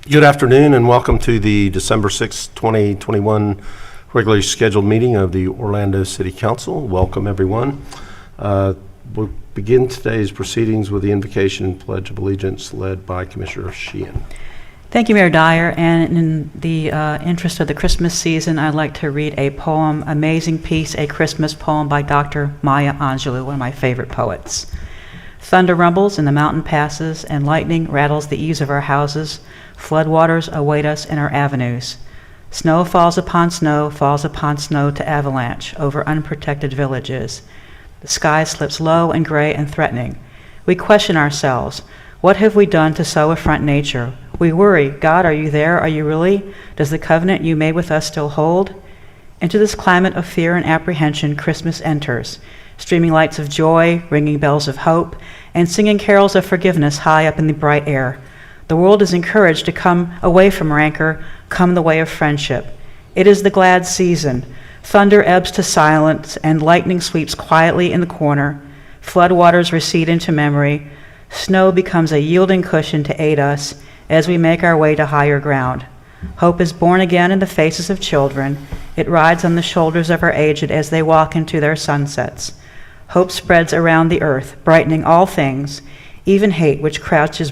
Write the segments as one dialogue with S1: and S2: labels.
S1: Good afternoon and welcome to the December 6, 2021 regularly scheduled meeting of the Orlando City Council. Welcome everyone. We'll begin today's proceedings with the invocation and Pledge of Allegiance led by Commissioner Sheehan.
S2: Thank you, Mayor Dyer. And in the interest of the Christmas season, I'd like to read a poem, Amazing Peace, a Christmas poem by Dr. Maya Angelou, one of my favorite poets. Thunder rumbles in the mountain passes, and lightning rattles the eaves of our houses. Floodwaters await us in our avenues. Snow falls upon snow to avalanche over unprotected villages. The sky slips low and gray and threatening. We question ourselves. What have we done to so affront nature? We worry, God, are you there? Are you really? Does the covenant you made with us still hold? Into this climate of fear and apprehension, Christmas enters, streaming lights of joy, ringing bells of hope, and singing carols of forgiveness high up in the bright air. The world is encouraged to come away from rancor, come the way of friendship. It is the glad season. Thunder ebbs to silence, and lightning sweeps quietly in the corner. Floodwaters recede into memory. Snow becomes a yielding cushion to aid us as we make our way to higher ground. Hope is born again in the faces of children. It rides on the shoulders of our aged as they walk into their sunsets. Hope spreads around the earth, brightening all things, even hate which crouches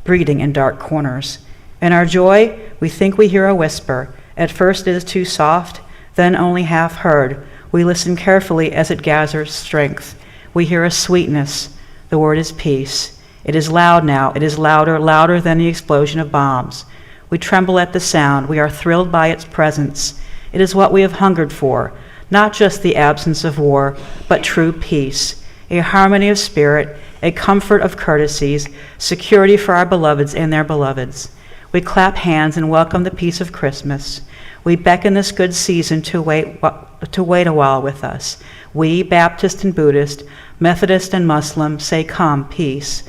S2: breeding in dark corners. In our joy, we think we hear a whisper. At first it is too soft, then only half heard. We listen carefully as it gathers strength. We hear a sweetness. The word is peace. It is loud now. It is louder, louder than the explosion of bombs. We tremble at the sound. We are thrilled by its presence. It is what we have hungered for, not just the absence of war, but true peace, a harmony of spirit, a comfort of courtesies, security for our beloveds and their beloveds. We clap hands and welcome the peace of Christmas. We beckon this good season to wait a while with us. We, Baptist and Buddhist, Methodist and Muslim, say, come, peace.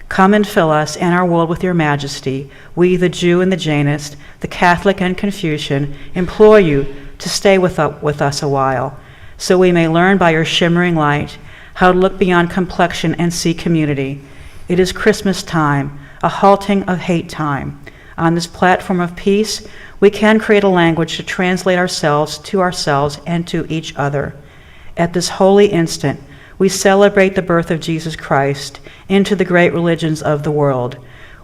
S2: Come and fill us and our world with your majesty. We, the Jew and the Jainist, the Catholic and Confucian, implore you to stay with us a while, so we may learn by your shimmering light how to look beyond complexion and see community. It is Christmas time, a halting of hate time. On this platform of peace, we can create a language to translate ourselves and to each other. At this holy instant, we celebrate the birth of Jesus Christ into the great religions of the world.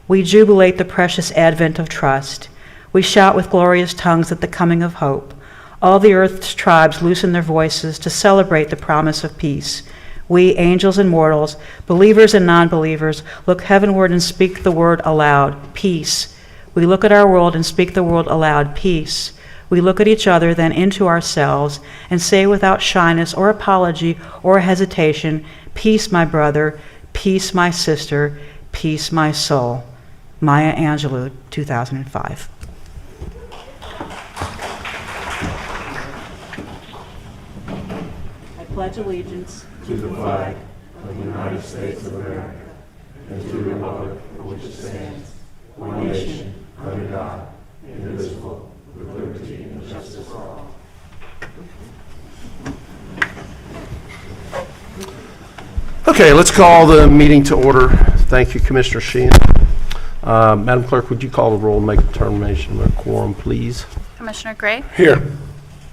S2: We jubilate the precious advent of trust. We shout with glorious tongues at the coming of hope. All the earth's tribes loosen their voices to celebrate the promise of peace. We, angels and mortals, believers and non-believers, look heavenward and speak the word aloud, peace. We look at our world and speak the word aloud, peace. We look at each other, then into ourselves, and say without shyness or apology or hesitation, peace, my brother, peace, my sister, peace, my soul. Maya Angelou, 2005. I pledge allegiance
S3: to the flag of the United States of America and to the republic
S1: Okay, let's call the meeting to order. Thank you, Commissioner Sheehan. Madam Clerk, would you call the roll and make a determination of a quorum, please?
S3: Commissioner Gray?
S1: Here.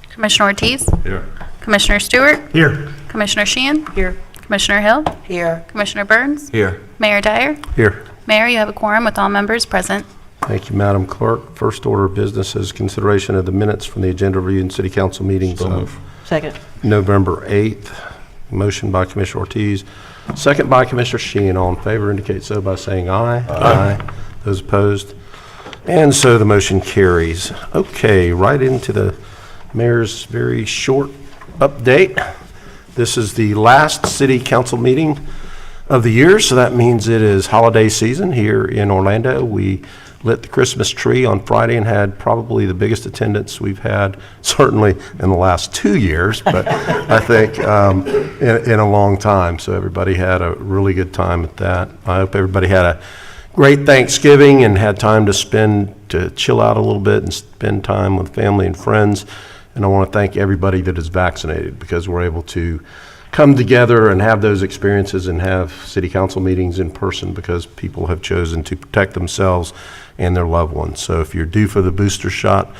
S3: Commissioner Ortiz?
S1: Here.
S3: Commissioner Stewart?
S1: Here.
S3: Commissioner Sheehan?
S2: Here.
S3: Commissioner Hill?
S2: Here.
S3: Commissioner Burns?
S1: Here.
S3: Mayor Dyer?
S1: Here.
S3: Mayor, you have a quorum with all members present.
S1: Thank you, Madam Clerk. First order of business is consideration of the minutes from the agenda review and city council meetings of
S2: Second.
S1: November 8th. Motion by Commissioner Ortiz, second by Commissioner Sheehan. All in favor indicate so by saying aye. Aye. Those opposed? And so the motion carries. Okay, right into the mayor's very short update. This is the last city council meeting of the year, so that means it is holiday season here in Orlando. We lit the Christmas tree on Friday and had probably the biggest attendance we've had, certainly in the last 2 years, but I think in a long time. So everybody had a really good time at that. I hope everybody had a great Thanksgiving and had time to chill out a little bit and spend time with family and friends. And I want to thank everybody that is vaccinated, because we're able to come together and have those experiences and have city council meetings in person because people have chosen to protect themselves and their loved ones. So if you're due for the booster shot,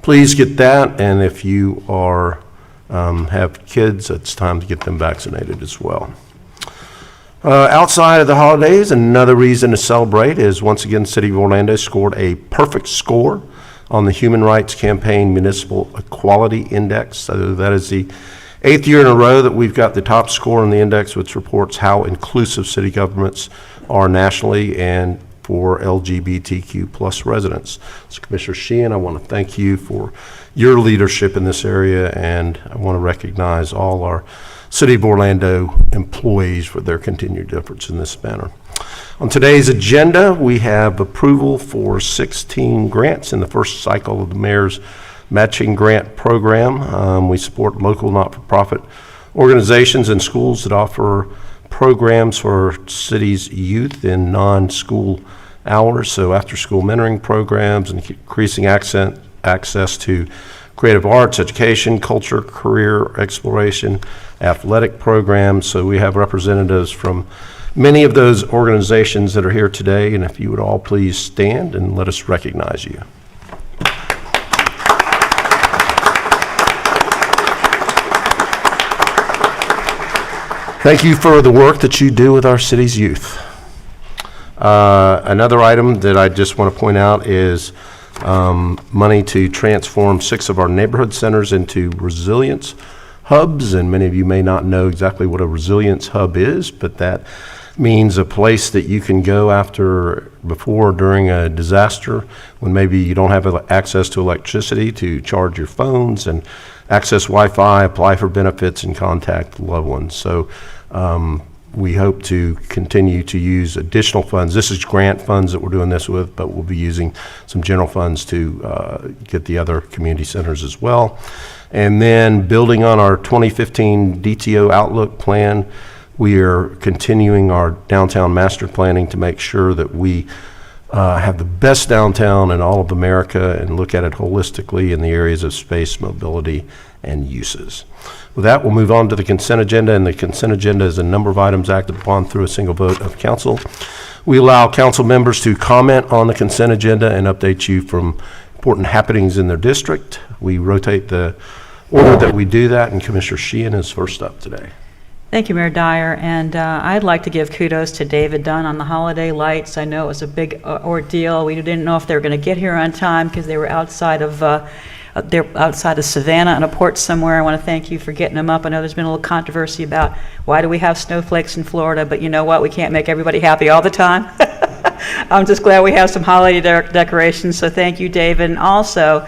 S1: please get that. And if you are have kids, it's time to get them vaccinated as well. Outside of the holidays, another reason to celebrate is once again, City of Orlando scored a perfect score on the Human Rights Campaign Municipal Equality Index. So that is the 8th year in a row that we've got the top score in the index, which reports how inclusive city governments are nationally and for LGBTQ plus residents. So Commissioner Sheehan, I want to thank you for your leadership in this area, and I want to recognize all our City of Orlando employees for their continued efforts in this manner. On today's agenda, we have approval for 16 grants in the first cycle of the mayor's matching grant program. We support local not-for-profit organizations and schools that offer programs for city's youth in non-school hours, so after-school mentoring programs and increasing access to creative arts, education, culture, career exploration, athletic programs. So we have representatives from many of those organizations that are here today, and if you would all please stand and let us recognize you. Thank you for the work that you do with our city's youth. Another item that I just want to point out is money to transform 6 of our neighborhood centers into resilience hubs. And many of you may not know exactly what a resilience hub is, but that means a place that you can go before or during a disaster when maybe you don't have access to electricity to charge your phones and access Wi-Fi, apply for benefits, and contact loved ones. So we hope to continue to use additional funds. This is grant funds that we're doing this with, but we'll be using some general funds to get the other community centers as well. And then building on our 2015 DTO Outlook plan, we are continuing our downtown master planning to make sure that we have the best downtown in all of America and look at it holistically in the areas of space, mobility, and uses. With that, we'll move on to the consent agenda, and the consent agenda is a number of items acted upon through a single vote of council. We allow council members to comment on the consent agenda and update you from important happenings in their district. We rotate the order that we do that, and Commissioner Sheehan is first up today.
S2: Thank you, Mayor Dyer, and I'd like to give kudos to David Dunn on the holiday lights. I know it was a big ordeal. We didn't know if they were going to get here on time because they were outside of Savannah on a porch somewhere. I want to thank you for getting them up. I know there's been a little controversy about why do we have snowflakes in Florida, but you know what? We can't make everybody happy all the time. I'm just glad we have some holiday decorations, so thank you, David. And also,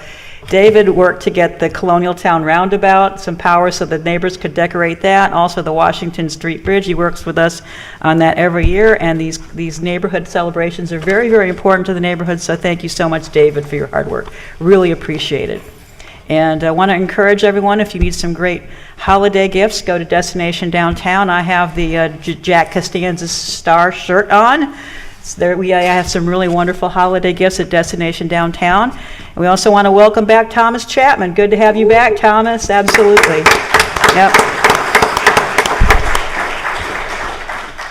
S2: David worked to get the Colonial Town Roundabout some power so the neighbors could decorate that. Also, the Washington Street Bridge, he works with us on that every year, and these neighborhood celebrations are very, very important to the neighborhood, so thank you so much, David, for your hard work. Really appreciate it. And I want to encourage everyone, if you need some great holiday gifts, go to Destination Downtown. I have the Jack Costanza Star shirt on. There I have some really wonderful holiday gifts at Destination Downtown. And we also want to welcome back Thomas Chapman. Good to have you back, Thomas. Absolutely. Yep.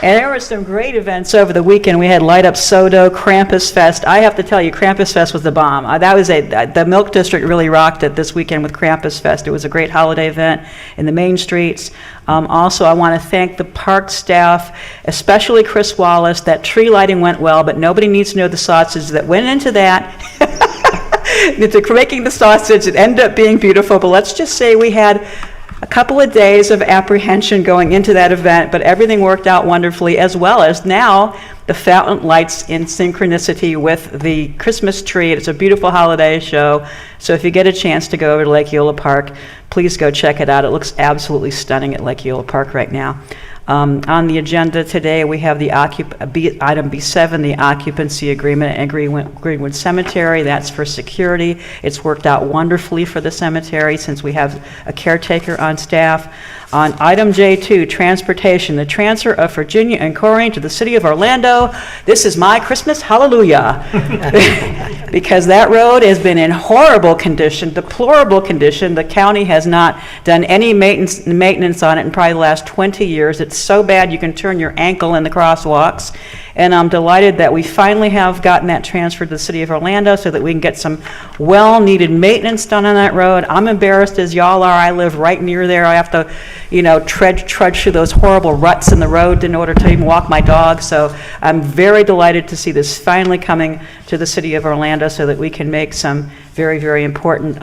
S2: And there were some great events over the weekend. We had Light Up Sodo, Krampus Fest. I have to tell you, Krampus Fest was the bomb. The Milk District really rocked it this weekend with Krampus Fest. It was a great holiday event in the main streets. Also, I want to thank the park staff, especially Chris Wallace. That tree lighting went well, but nobody needs to know the sausage that went into that. Into making the sausage. It ended up being beautiful, but let's just say we had a couple of days of apprehension going into that event, but everything worked out wonderfully, as well as now the fountain lights in synchronicity with the Christmas tree. It's a beautiful holiday show, so if you get a chance to go over to Lake Eola Park, please go check it out. It looks absolutely stunning at Lake Eola Park right now. On the agenda today, we have the item B7, the occupancy agreement at Greenwood Cemetery. That's for security. It's worked out wonderfully for the cemetery since we have a caretaker on staff. On item J2, transportation, the transfer of Virginia and Corrine to the city of Orlando. This is my Christmas hallelujah. Because that road has been in horrible condition, deplorable condition. The county has not done any maintenance on it in probably the last 20 years. It's so bad you can turn your ankle in the crosswalks. And I'm delighted that we finally have gotten that transferred to the city of Orlando so that we can get some well-needed maintenance done on that road. I'm embarrassed as y'all are. I live right near there. I have to, trudge through those horrible ruts in the road in order to even walk my dog. So I'm very delighted to see this finally coming to the city of Orlando so that we can make some very, very important,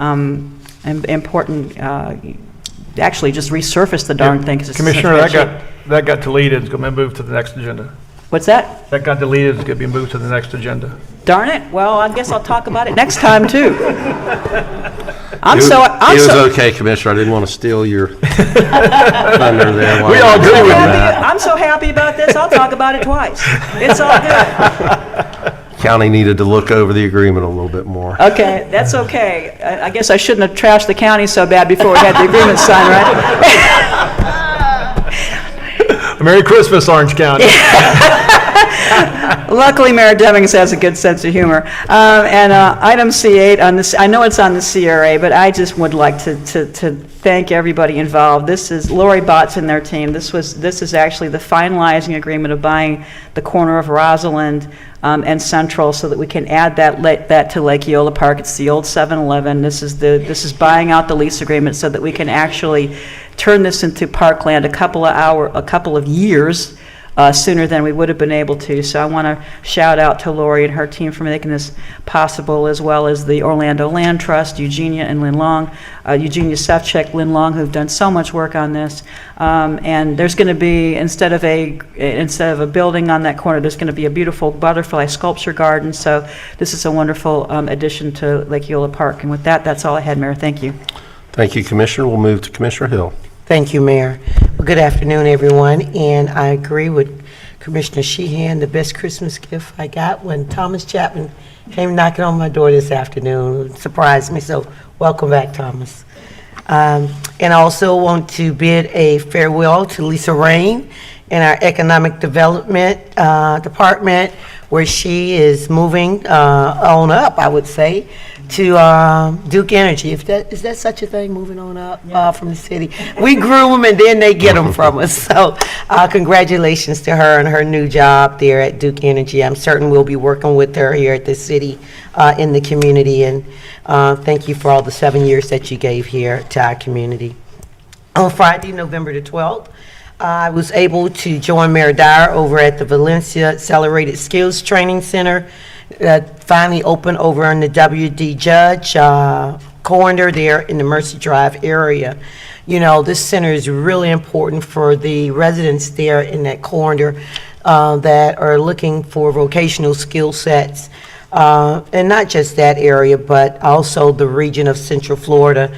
S2: actually just resurface the darn thing. 'Cause it's
S4: Commissioner, that got deleted. It's going to be moved to the next agenda.
S2: What's that?
S4: That got deleted. It's going to be moved to the next agenda.
S2: Darn it. Well, I guess I'll talk about it next time, too.
S1: It was okay, Commissioner. I didn't want to steal your thunder there.
S4: We all agree with that.
S2: I'm so happy about this, I'll talk about it twice. It's all good.
S1: County needed to look over the agreement a little bit more.
S2: Okay, that's okay. I guess I shouldn't have trashed the county so bad before we had the agreement signed, right?
S4: Merry Christmas, Orange County.
S2: Luckily, Mayor Demings has a good sense of humor. Item C8, on this, I know it's on the CRA, but I just would like to thank everybody involved. This is Lori Botts and their team. This is actually the finalizing agreement of buying the corner of Rosalind and Central so that we can add that to Lake Eola Park. It's the old 7-Eleven. This is buying out the lease agreement so that we can actually turn this into parkland a couple of years sooner than we would have been able to. So I want to shout out to Lori and her team for making this possible, as well as the Orlando Land Trust, Eugenia and Lynn Long, Eugenia Sefcik, Lynn Long, who've done so much work on this. And there's going to be, instead of a building on that corner, there's going to be a beautiful butterfly sculpture garden. So this is a wonderful addition to Lake Eola Park. And with that, that's all I had, Mayor. Thank you.
S1: Thank you, Commissioner. We'll move to Commissioner Hill.
S5: Thank you, Mayor. Well, good afternoon, everyone, and I agree with Commissioner Sheehan. The best Christmas gift I got when Thomas Chapman came knocking on my door this afternoon. It surprised me, so welcome back, Thomas. And I also want to bid a farewell to Lisa Rain in our Economic Development Department, where she is moving on up, I would say, to Duke Energy. Is that such a thing, moving on up from the city? We groom them and then they get them from us. So congratulations to her and her new job there at Duke Energy. I'm certain we'll be working with her here at the city in the community. And thank you for all the 7 years that you gave here to our community. On Friday, November the 12th, I was able to join Mayor Dyer over at the Valencia Accelerated Skills Training Center that finally opened over in the W.D. Judge corridor there in the Mercy Drive area. You know, this center is really important for the residents there in that corridor that are looking for vocational skill sets. And not just that area, but also the region of Central Florida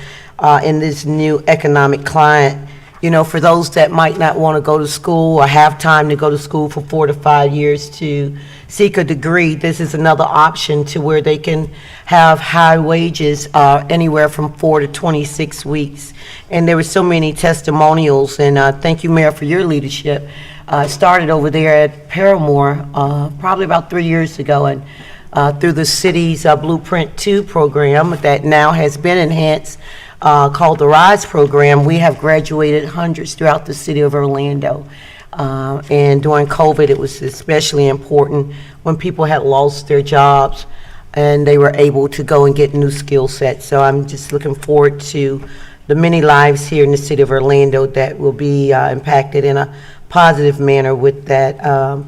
S5: in this new economic climate. You know, for those that might not want to go to school or have time to go to school for 4 to 5 years to seek a degree, this is another option to where they can have high wages anywhere from 4 to 26 weeks. And there were so many testimonials, and thank you, Mayor, for your leadership. Started over there at Paramount probably about 3 years ago, and through the city's Blueprint 2 program that now has been enhanced, called the RISE program, we have graduated hundreds throughout the city of Orlando. And during COVID, it was especially important when people had lost their jobs and they were able to go and get new skill sets. So I'm just looking forward to the many lives here in the city of Orlando that will be impacted in a positive manner with that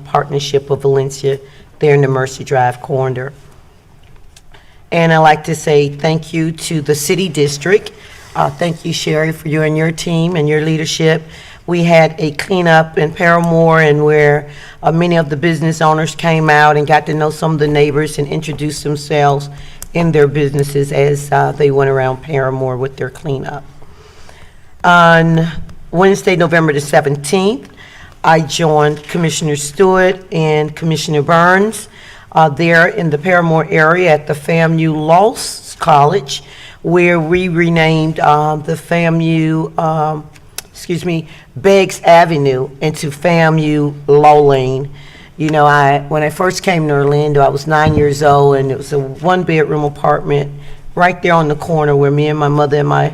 S5: partnership of Valencia there in the Mercy Drive corridor. And I'd like to say thank you to the city district. Thank you, Sherry, for you and your team and your leadership. We had a cleanup in Paramore, and where many of the business owners came out and got to know some of the neighbors and introduced themselves in their businesses as they went around Paramore with their cleanup. On Wednesday, November the 17th, I joined Commissioner Stewart and Commissioner Burns there in the Paramore area at the FAMU Law College, where we renamed the FAMU, Beggs Avenue into FAMU Law Lane. You know, when I first came to Orlando, I was 9 years old, and it was a one-bedroom apartment right there on the corner where me and my mother and my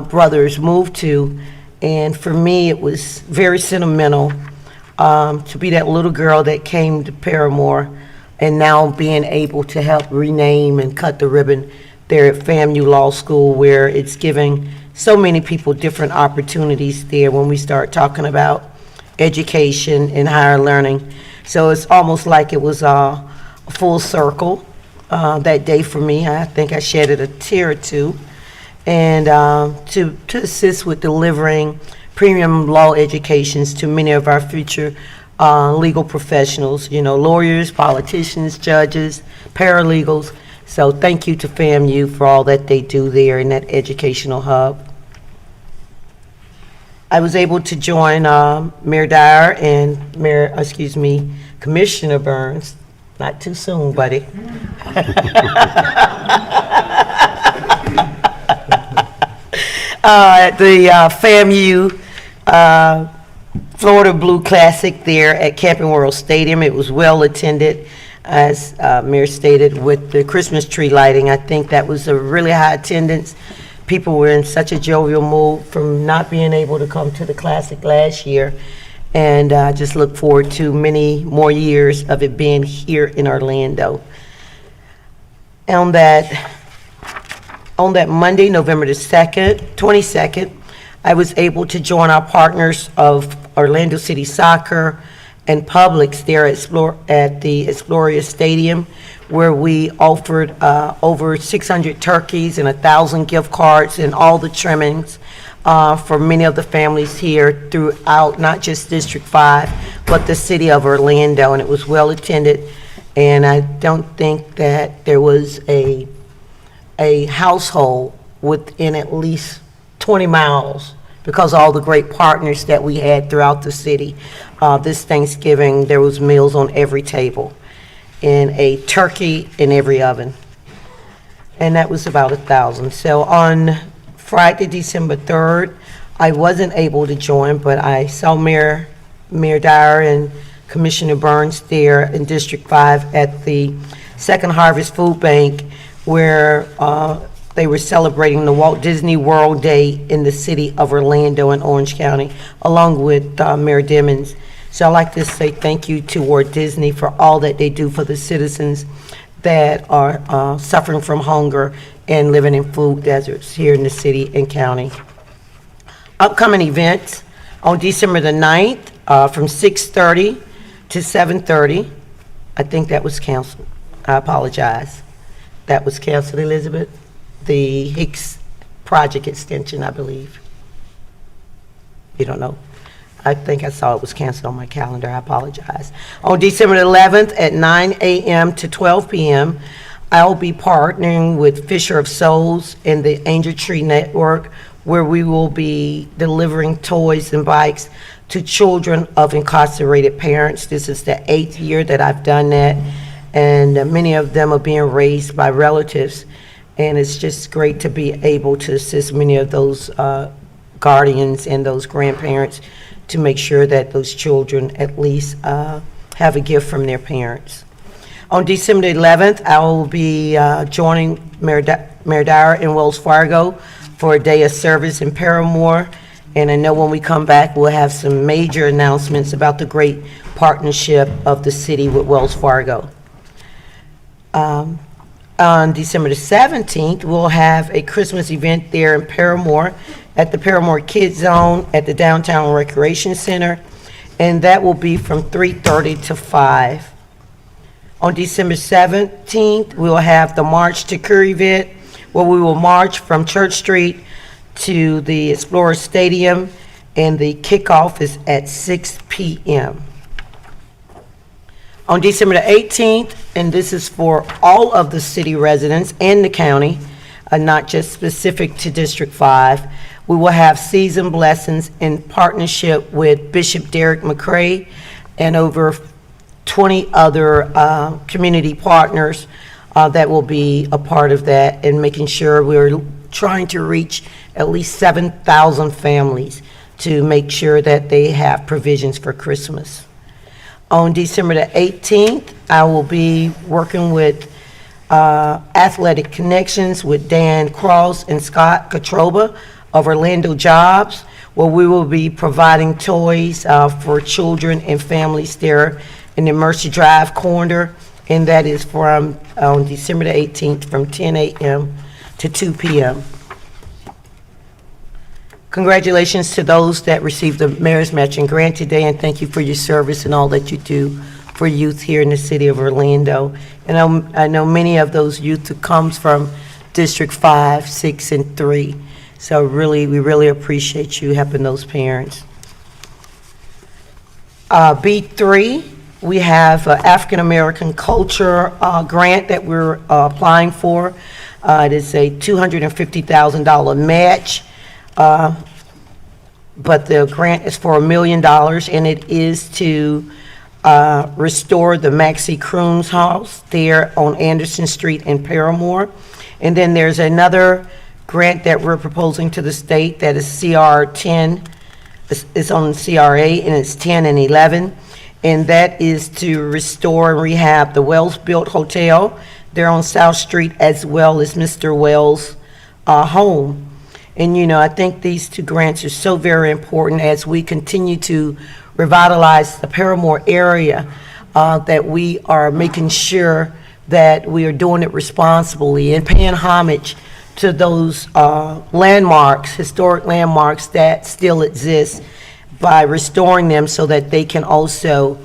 S5: brothers moved to. And for me, it was very sentimental to be that little girl that came to Paramore and now being able to help rename and cut the ribbon there at FAMU Law School, where it's giving so many people different opportunities there when we start talking about education and higher learning. So it's almost like it was a full circle that day for me. I think I shedded a tear or two. And to assist with delivering premium law educations to many of our future legal professionals, you know, lawyers, politicians, judges, paralegals. So thank you to FAMU for all that they do there in that educational hub. I was able to join Mayor Dyer and Commissioner Burns. Not too soon, buddy. At the FAMU Florida Blue Classic there at Camping World Stadium. It was well attended, as Mayor stated, with the Christmas tree lighting. I think that was a really high attendance. People were in such a jovial mood from not being able to come to the Classic last year. And I just look forward to many more years of it being here in Orlando. On that Monday, November the 22nd, I was able to join our partners of Orlando City Soccer and Publix there at the Exploria Stadium, where we offered over 600 turkeys and 1,000 gift cards and all the trimmings for many of the families here throughout, not just District 5, but the city of Orlando, and it was well attended. And I don't think that there was a household within at least 20 miles because of all the great partners that we had throughout the city. This Thanksgiving, there was meals on every table and a turkey in every oven. And that was about 1,000. So on Friday, December 3rd, I wasn't able to join, but I saw Mayor Dyer and Commissioner Burns there in District 5 at the Second Harvest Food Bank, where they were celebrating the Walt Disney World Day in the city of Orlando and Orange County, along with Mayor Dimmons. So I'd like to say thank you to Walt Disney for all that they do for the citizens that are suffering from hunger and living in food deserts here in the city and county. Upcoming events on December the 9th from 6:30 to 7:30. I think that was canceled. I apologize. That was canceled, Elizabeth. The Hicks project extension, I believe. You don't know? I think I saw it was canceled on my calendar. I apologize. On December 11th at 9 a.m. to 12 p.m., I'll be partnering with Fisher of Souls and the Angel Tree Network, where we will be delivering toys and bikes to children of incarcerated parents. This is the 8th year that I've done that, and many of them are being raised by relatives. And it's just great to be able to assist many of those guardians and those grandparents to make sure that those children at least have a gift from their parents. On December 11th, I will be joining Mayor Dyer in Wells Fargo for a day of service in Paramore. And I know when we come back, we'll have some major announcements about the great partnership of the city with Wells Fargo. On December the 17th, we'll have a Christmas event there in Paramore at the Paramore Kids Zone at the Downtown Recreation Center, and that will be from 3:30 to 5. On December 17th, we'll have the March to Curry event, where we will march from Church Street to the Explorer Stadium, and the kickoff is at 6 p.m. On December the 18th, and this is for all of the city residents and the county, not just specific to District 5, we will have season blessings in partnership with Bishop Derek McCrae and over 20 other community partners that will be a part of that, and making sure we're trying to reach at least 7,000 families to make sure that they have provisions for Christmas. On December the 18th, I will be working with Athletic Connections with Dan Cross and Scott Katroba of Orlando Jobs, where we will be providing toys for children and families there in the Mercy Drive corner, and that is from on December the 18th from 10 a.m. to 2 p.m. Congratulations to those that received the Mayor's Matching Grant today, and thank you for your service and all that you do for youth here in the city of Orlando. And I know many of those youth who comes from District 5, 6, and 3. So we really appreciate you helping those parents. B3, we have African American Culture grant that we're applying for. It is a $250,000 match. But the grant is for $1 million, and it is to restore the Maxie Croons House there on Anderson Street in Paramore. And then there's another grant that we're proposing to the state that is CR 10. It's on CRA, and it's 10 and 11. And that is to restore and rehab the Wells Built Hotel there on South Street, as well as Mr. Wells' home. And, you know, I think these two grants are so very important as we continue to revitalize the Paramore area, that we are making sure that we are doing it responsibly and paying homage to those landmarks, historic landmarks that still exist, by restoring them so that they can also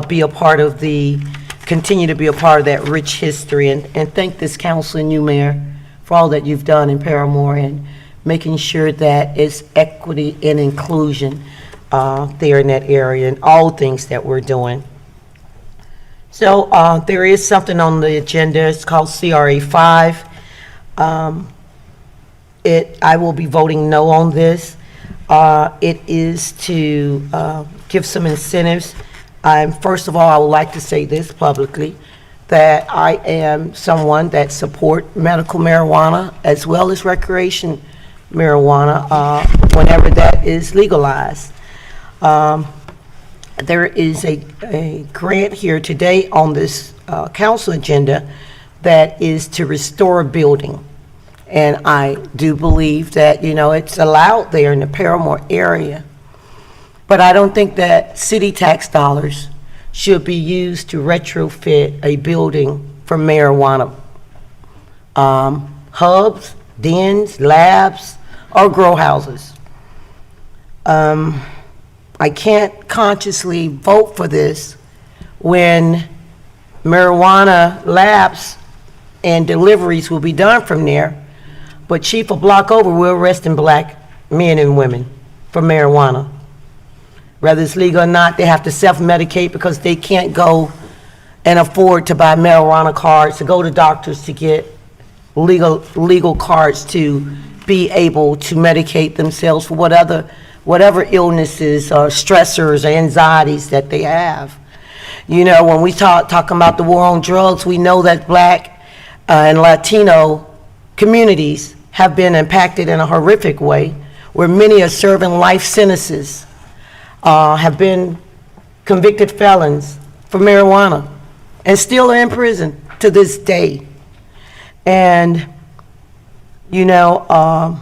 S5: be a part of continue to be a part of that rich history. And thank this council and you, Mayor, for all that you've done in Paramore and making sure that it's equity and inclusion there in that area and all things that we're doing. So there is something on the agenda. It's called CRA 5. I will be voting no on this. It is to give some incentives. First of all, I would like to say this publicly, that I am someone that support medical marijuana as well as recreation marijuana whenever that is legalized. There is a grant here today on this council agenda that is to restore a building. And I do believe that, you know, it's allowed there in the Paramore area. But I don't think that city tax dollars should be used to retrofit a building for marijuana hubs, dens, labs, or grow houses. I can't consciously vote for this when marijuana labs and deliveries will be done from there, but Chief, a block over, we're arresting black men and women for marijuana. Whether it's legal or not, they have to self-medicate because they can't go and afford to buy marijuana cards, to go to doctors to get legal cards to be able to medicate themselves for whatever illnesses or stressors or anxieties that they have. You know, when we talking about the war on drugs, we know that black and Latino communities have been impacted in a horrific way, where many are serving life sentences, have been convicted felons for marijuana, and still are in prison to this day. And, you know,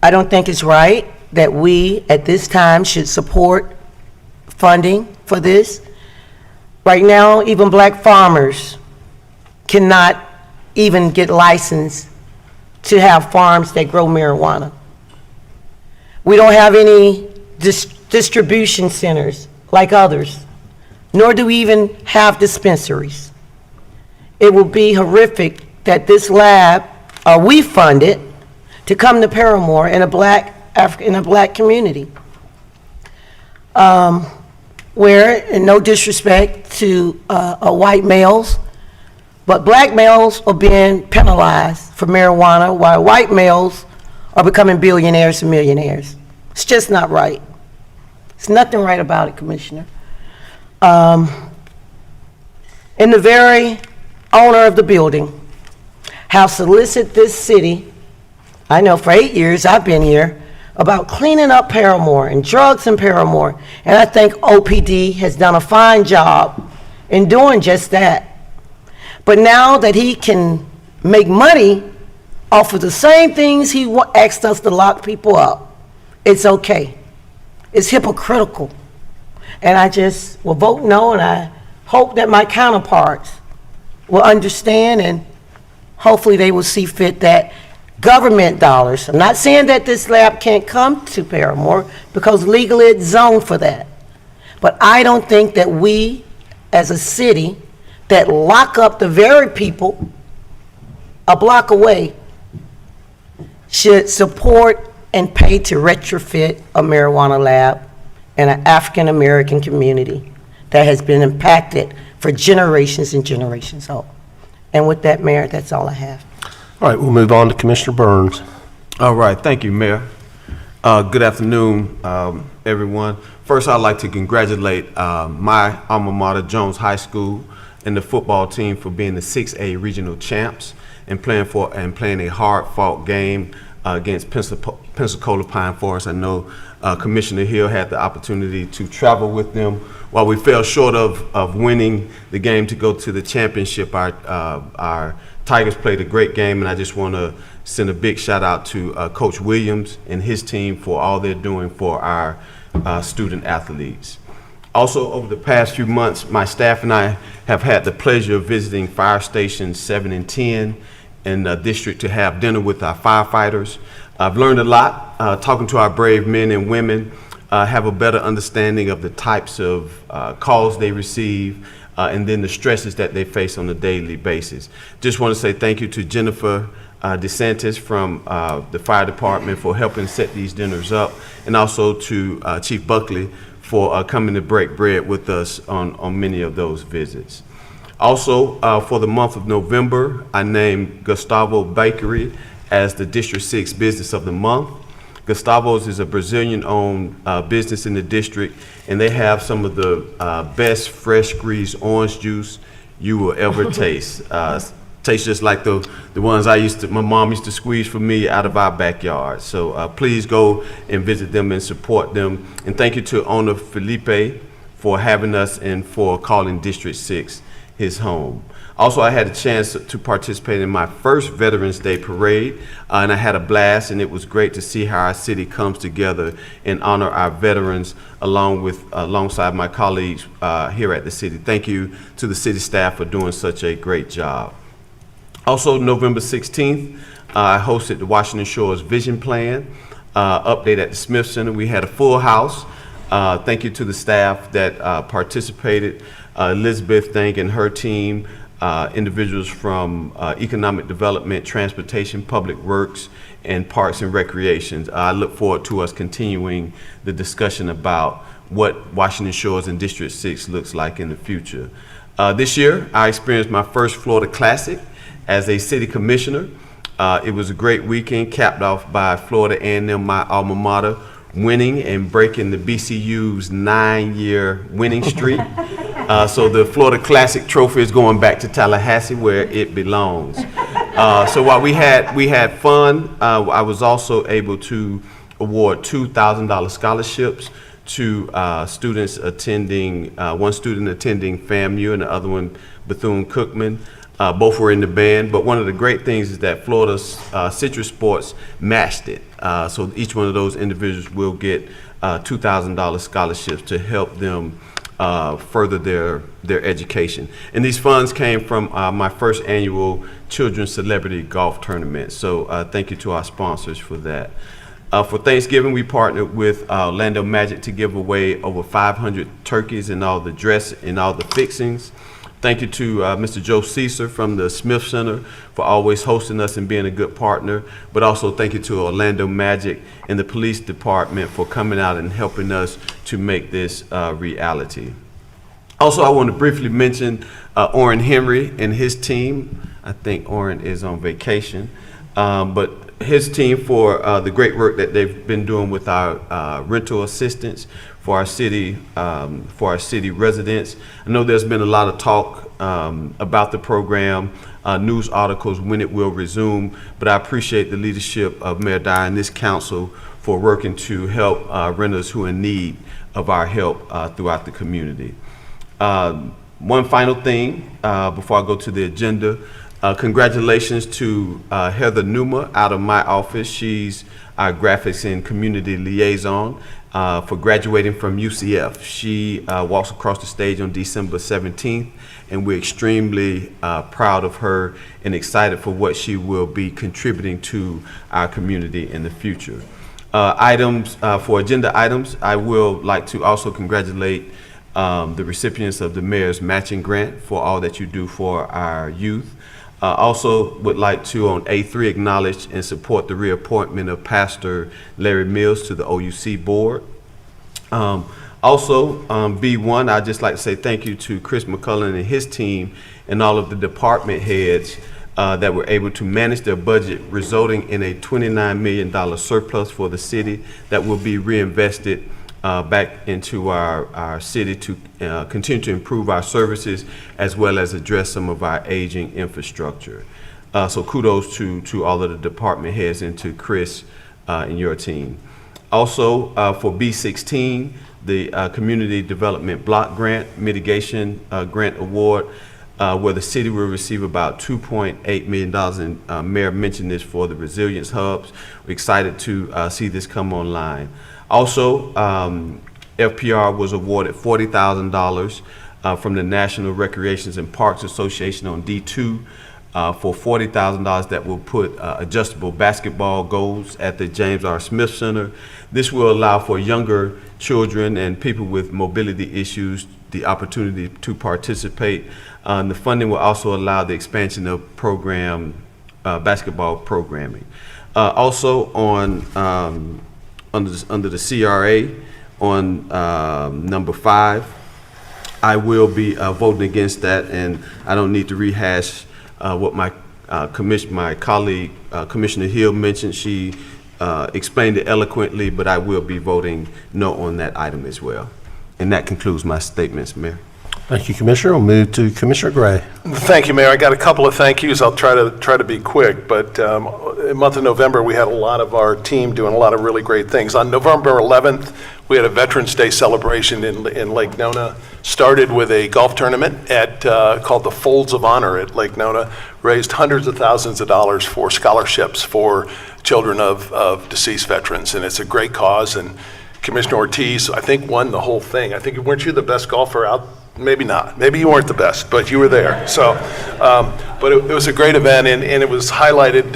S5: I don't think it's right that we, at this time, should support funding for this. Right now, even black farmers cannot even get licensed to have farms that grow marijuana. We don't have any distribution centers like others, nor do we even have dispensaries. It would be horrific that this lab, we fund it, to come to Paramore in a black community. Where, and no disrespect to white males, but black males are being penalized for marijuana while white males are becoming billionaires and millionaires. It's just not right. There's nothing right about it, Commissioner. And the very owner of the building have solicited this city, I know for 8 years I've been here, about cleaning up Paramore and drugs in Paramore. And I think OPD has done a fine job in doing just that. But now that he can make money off of the same things he asked us to lock people up, it's okay. It's hypocritical. And I just will vote no, and I hope that my counterparts will understand, and hopefully they will see fit that government dollars. I'm not saying that this lab can't come to Paramore, because legally it's zoned for that. But I don't think that we, as a city, that lock up the very people a block away, should support and pay to retrofit a marijuana lab in an African-American community that has been impacted for generations and generations old. And with that, Mayor, that's all I have.
S1: All right, we'll move on to Commissioner Burns.
S6: All right, thank you, Mayor. Good afternoon, everyone. First, I'd like to congratulate my alma mater, Jones High School, and the football team for being the 6A regional champs and playing a hard-fought game against Pensacola Pine Forest. I know Commissioner Hill had the opportunity to travel with them. While we fell short of winning the game to go to the championship, our Tigers played a great game, and I just want to send a big shout out to Coach Williams and his team for all they're doing for our student athletes. Also, over the past few months, my staff and I have had the pleasure of visiting fire stations 7 and 10 in the district to have dinner with our firefighters. I've learned a lot talking to our brave men and women, have a better understanding of the types of calls they receive, and then the stresses that they face on a daily basis. Just want to say thank you to Jennifer DeSantis from the fire department for helping set these dinners up, and also to Chief Buckley for coming to break bread with us on many of those visits. Also, for the month of November, I named Gustavo Bakery as the District 6 Business of the Month. Gustavo's is a Brazilian-owned business in the district, and they have some of the best fresh squeezed orange juice you will ever taste. Tastes just like the ones my mom used to squeeze for me out of our backyard. So please go and visit them and support them. And thank you to owner Felipe for having us and for calling District 6 his home. Also, I had a chance to participate in my first Veterans Day parade, and I had a blast, and it was great to see how our city comes together and honor our veterans alongside my colleagues here at the city. Thank you to the city staff for doing such a great job. Also, November 16th, I hosted the Washington Shores Vision Plan update at the Smith Center. We had a full house. Thank you to the staff that participated. Elizabeth Thank and her team, individuals from Economic Development, Transportation, Public Works, and Parks and Recreation. I look forward to us continuing the discussion about what Washington Shores and District 6 looks like in the future. This year, I experienced my first Florida Classic as a city commissioner. It was a great weekend, capped off by Florida A&M, my alma mater, winning and breaking the BCU's 9-year winning streak. So the Florida Classic trophy is going back to Tallahassee, where it belongs. So while we had fun, I was also able to award $2,000 scholarships to students attending, one student attending FAMU and the other one Bethune-Cookman. Both were in the band, but one of the great things is that Florida's Citrus Sports matched it. So each one of those individuals will get $2,000 scholarships to help them further their education. And these funds came from my first annual Children's Celebrity Golf Tournament. So thank you to our sponsors for that. For Thanksgiving, we partnered with Orlando Magic to give away over 500 turkeys and all the dress and all the fixings. Thank you to Mr. Joe Caesar from the Smith Center for always hosting us and being a good partner. But also thank you to Orlando Magic and the police department for coming out and helping us to make this reality. Also, I want to briefly mention Orrin Henry and his team. I think Orrin is on vacation, but his team for the great work that they've been doing with our rental assistance for our city residents. I know there's been a lot of talk about the program, news articles when it will resume, but I appreciate the leadership of Mayor Dyer and this council for working to help renters who are in need of our help throughout the community. One final thing before I go to the agenda. Congratulations to Heather Numa out of my office. She's our graphics and community liaison for graduating from UCF. She walks across the stage on December 17th, and we're extremely proud of her and excited for what she will be contributing to our community in the future. For agenda items, I will like to also congratulate the recipients of the Mayor's Matching Grant for all that you do for our youth. Also would like to, on A3, acknowledge and support the reappointment of Pastor Larry Mills to the OUC board. B1, I'd just like to say thank you to Chris McCullen and his team and all of the department heads that were able to manage their budget, resulting in a $29 million surplus for the city that will be reinvested back into our city to continue to improve our services as well as address some of our aging infrastructure. So kudos to all of the department heads and to Chris and your team. Also for B16, the Community Development Block Grant Mitigation Grant Award, where the city will receive about $2.8 million, and Mayor mentioned this for the resilience hubs. We're excited to see this come online. Also, FPR was awarded $40,000 from the National Recreations and Parks Association on D2 for $40,000 that will put adjustable basketball goals at the James R. Smith Center. This will allow for younger children and people with mobility issues the opportunity to participate. And the funding will also allow the expansion of basketball programming. Also under the CRA on number 5, I will be voting against that, and I don't need to rehash what my colleague Commissioner Hill mentioned. She explained it eloquently, but I will be voting no on that item as well. And that concludes my statements, Mayor.
S1: Thank you, Commissioner. We'll move to Commissioner Gray.
S7: Thank you, Mayor. I got a couple of thank yous. I'll try to be quick, but in the month of November, we had a lot of our team doing a lot of really great things. On November 11th, we had a Veterans Day celebration in Lake Nona. Started with a golf tournament called the Folds of Honor at Lake Nona. Raised hundreds of thousands of dollars for scholarships for children of deceased veterans, and it's a great cause. And Commissioner Ortiz, I think, won the whole thing. I think, weren't you the best golfer out? Maybe not. Maybe you weren't the best, but you were there. So, but it was a great event, and it was highlighted.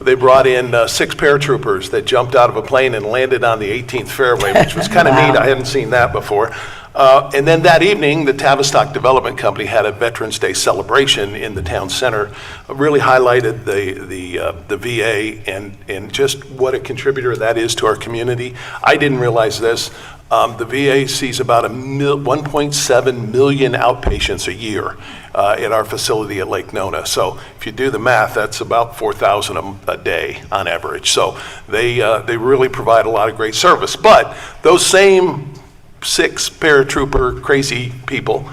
S7: They brought in 6 paratroopers that jumped out of a plane and landed on the 18th fairway, which was kind of neat. I hadn't seen that before. And then that evening, the Tavistock Development Company had a Veterans Day celebration in the town center. Really highlighted the VA and just what a contributor that is to our community. I didn't realize this. The VA sees about 1.7 million outpatients a year at our facility at Lake Nona. So if you do the math, that's about 4,000 a day on average. So they really provide a lot of great service. But those same 6 paratrooper crazy people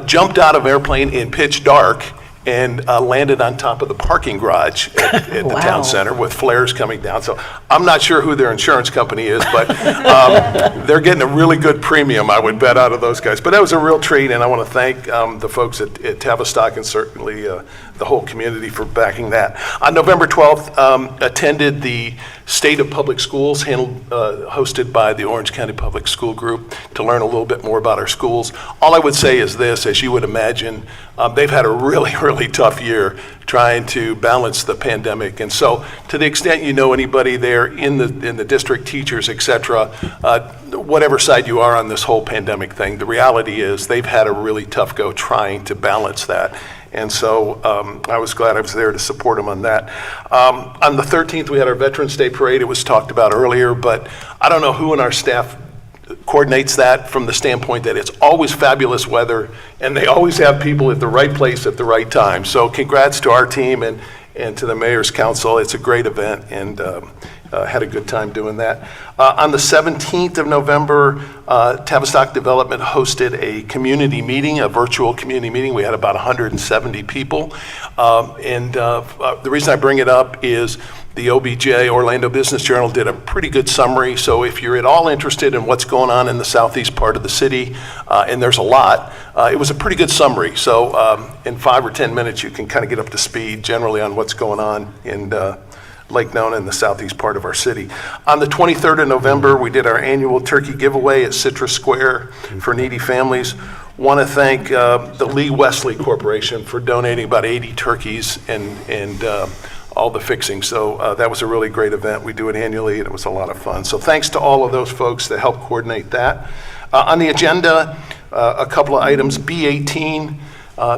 S7: jumped out of airplane in pitch dark and landed on top of the parking garage at the
S5: Wow.
S7: town center with flares coming down. So I'm not sure who their insurance company is, but they're getting a really good premium, I would bet, out of those guys. But that was a real treat, and I want to thank the folks at Tavistock and certainly the whole community for backing that. On November 12th, attended the State of Public Schools hosted by the Orange County Public School Group to learn a little bit more about our schools. All I would say is this: as you would imagine, they've had a really tough year trying to balance the pandemic. And so to the extent you know anybody there in the district, teachers, et cetera, whatever side you are on this whole pandemic thing, the reality is they've had a really tough go trying to balance that. And so I was glad I was there to support them on that. On the 13th, we had our Veterans Day Parade. It was talked about earlier, but I don't know who in our staff coordinates that from the standpoint that it's always fabulous weather, and they always have people at the right place at the right time. So congrats to our team and to the Mayor's Council. It's a great event, and had a good time doing that. On the 17th of November, Tavistock Development hosted a community meeting, a virtual community meeting. We had about 170 people. The reason I bring it up is the OBJ, Orlando Business Journal, did a pretty good summary. So if you're at all interested in what's going on in the southeast part of the city, and there's a lot, it was a pretty good summary. So in 5 or 10 minutes, you can kind of get up to speed generally on what's going on in Lake Nona in the southeast part of our city. On the 23rd of November, we did our annual turkey giveaway at Citrus Square for needy families. Want to thank the Lee Wesley Corporation for donating about 80 turkeys and all the fixing. So that was a really great event. We do it annually, and it was a lot of fun. So thanks to all of those folks that helped coordinate that. On the agenda, a couple of items. B18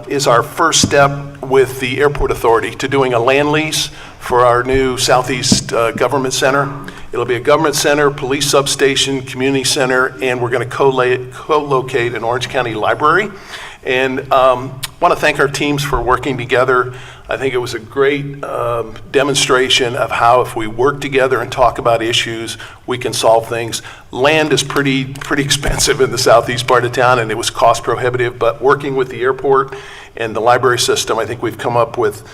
S7: is our first step with the Airport Authority to doing a land lease for our new Southeast Government Center. It'll be a government center, police substation, community center, and we're going to co-locate an Orange County library. And want to thank our teams for working together. I think it was a great demonstration of how if we work together and talk about issues, we can solve things. Land is pretty expensive in the southeast part of town, and it was cost prohibitive, but working with the airport and the library system, I think we've come up with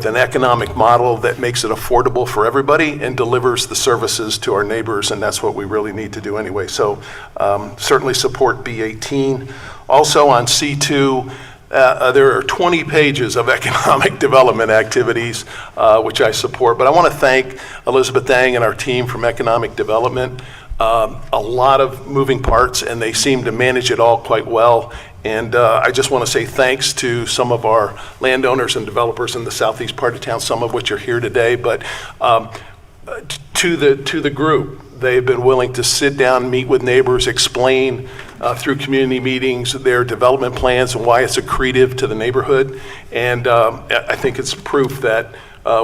S7: an economic model that makes it affordable for everybody and delivers the services to our neighbors, and that's what we really need to do anyway. So certainly support B18. Also on C2, there are 20 pages of economic development activities, which I support. But I want to thank Elizabeth Dang and our team from Economic Development. A lot of moving parts, and they seem to manage it all quite well. And I just want to say thanks to some of our landowners and developers in the southeast part of town, some of which are here today. But to the group, they've been willing to sit down, meet with neighbors, explain through community meetings their development plans and why it's accretive to the neighborhood. And I think it's proof that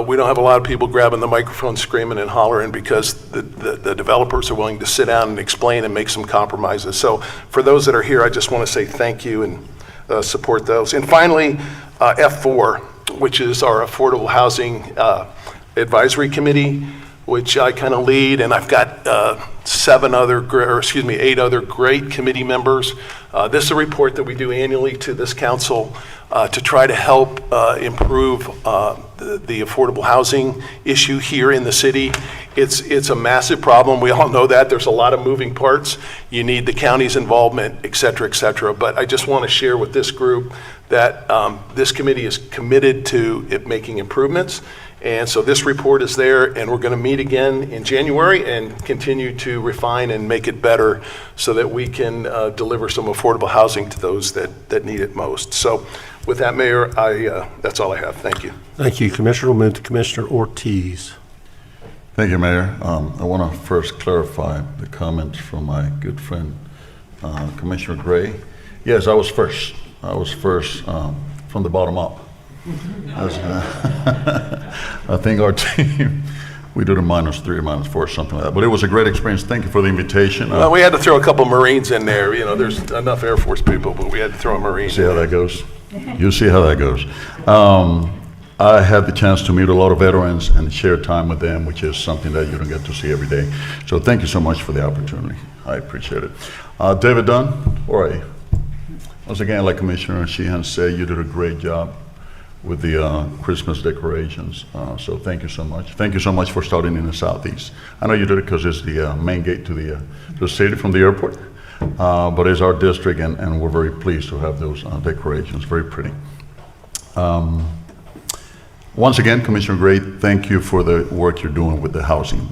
S7: we don't have a lot of people grabbing the microphone, screaming and hollering, because the developers are willing to sit down and explain and make some compromises. So for those that are here, I just want to say thank you and support those. And finally, F4, which is our Affordable Housing Advisory Committee, which I kind of lead, and I've got 8 other great committee members. This is a report that we do annually to this council to try to help improve the affordable housing issue here in the city. It's a massive problem. We all know that. There's a lot of moving parts. You need the county's involvement, et cetera, et cetera. But I just want to share with this group that this committee is committed to it making improvements. And so this report is there, and we're going to meet again in January and continue to refine and make it better so that we can deliver some affordable housing to those that need it most. So with that, Mayor, that's all I have. Thank you.
S1: Thank you, Commissioner. We'll move to Commissioner Ortiz.
S8: Thank you, Mayor. I want to first clarify the comments from my good friend, Commissioner Gray. Yes, I was first. I was first from the bottom up. I think our team, we did a -3 or -4, something like that. But it was a great experience. Thank you for the invitation.
S7: Well, we had to throw a couple Marines in there. You know, there's enough Air Force people, but we had to throw a Marine.
S8: See how that goes? You'll see how that goes. I had the chance to meet a lot of veterans and share time with them, which is something that you don't get to see every day. So thank you so much for the opportunity. I appreciate it. David Dunn, all right. Once again, like Commissioner Sheehan said, you did a great job with the Christmas decorations. So thank you so much. Thank you so much for starting in the Southeast. I know you did it because it's the main gate to the city from the airport, but it's our district, and we're very pleased to have those decorations. Very pretty. Once again, Commissioner Gray, thank you for the work you're doing with the housing.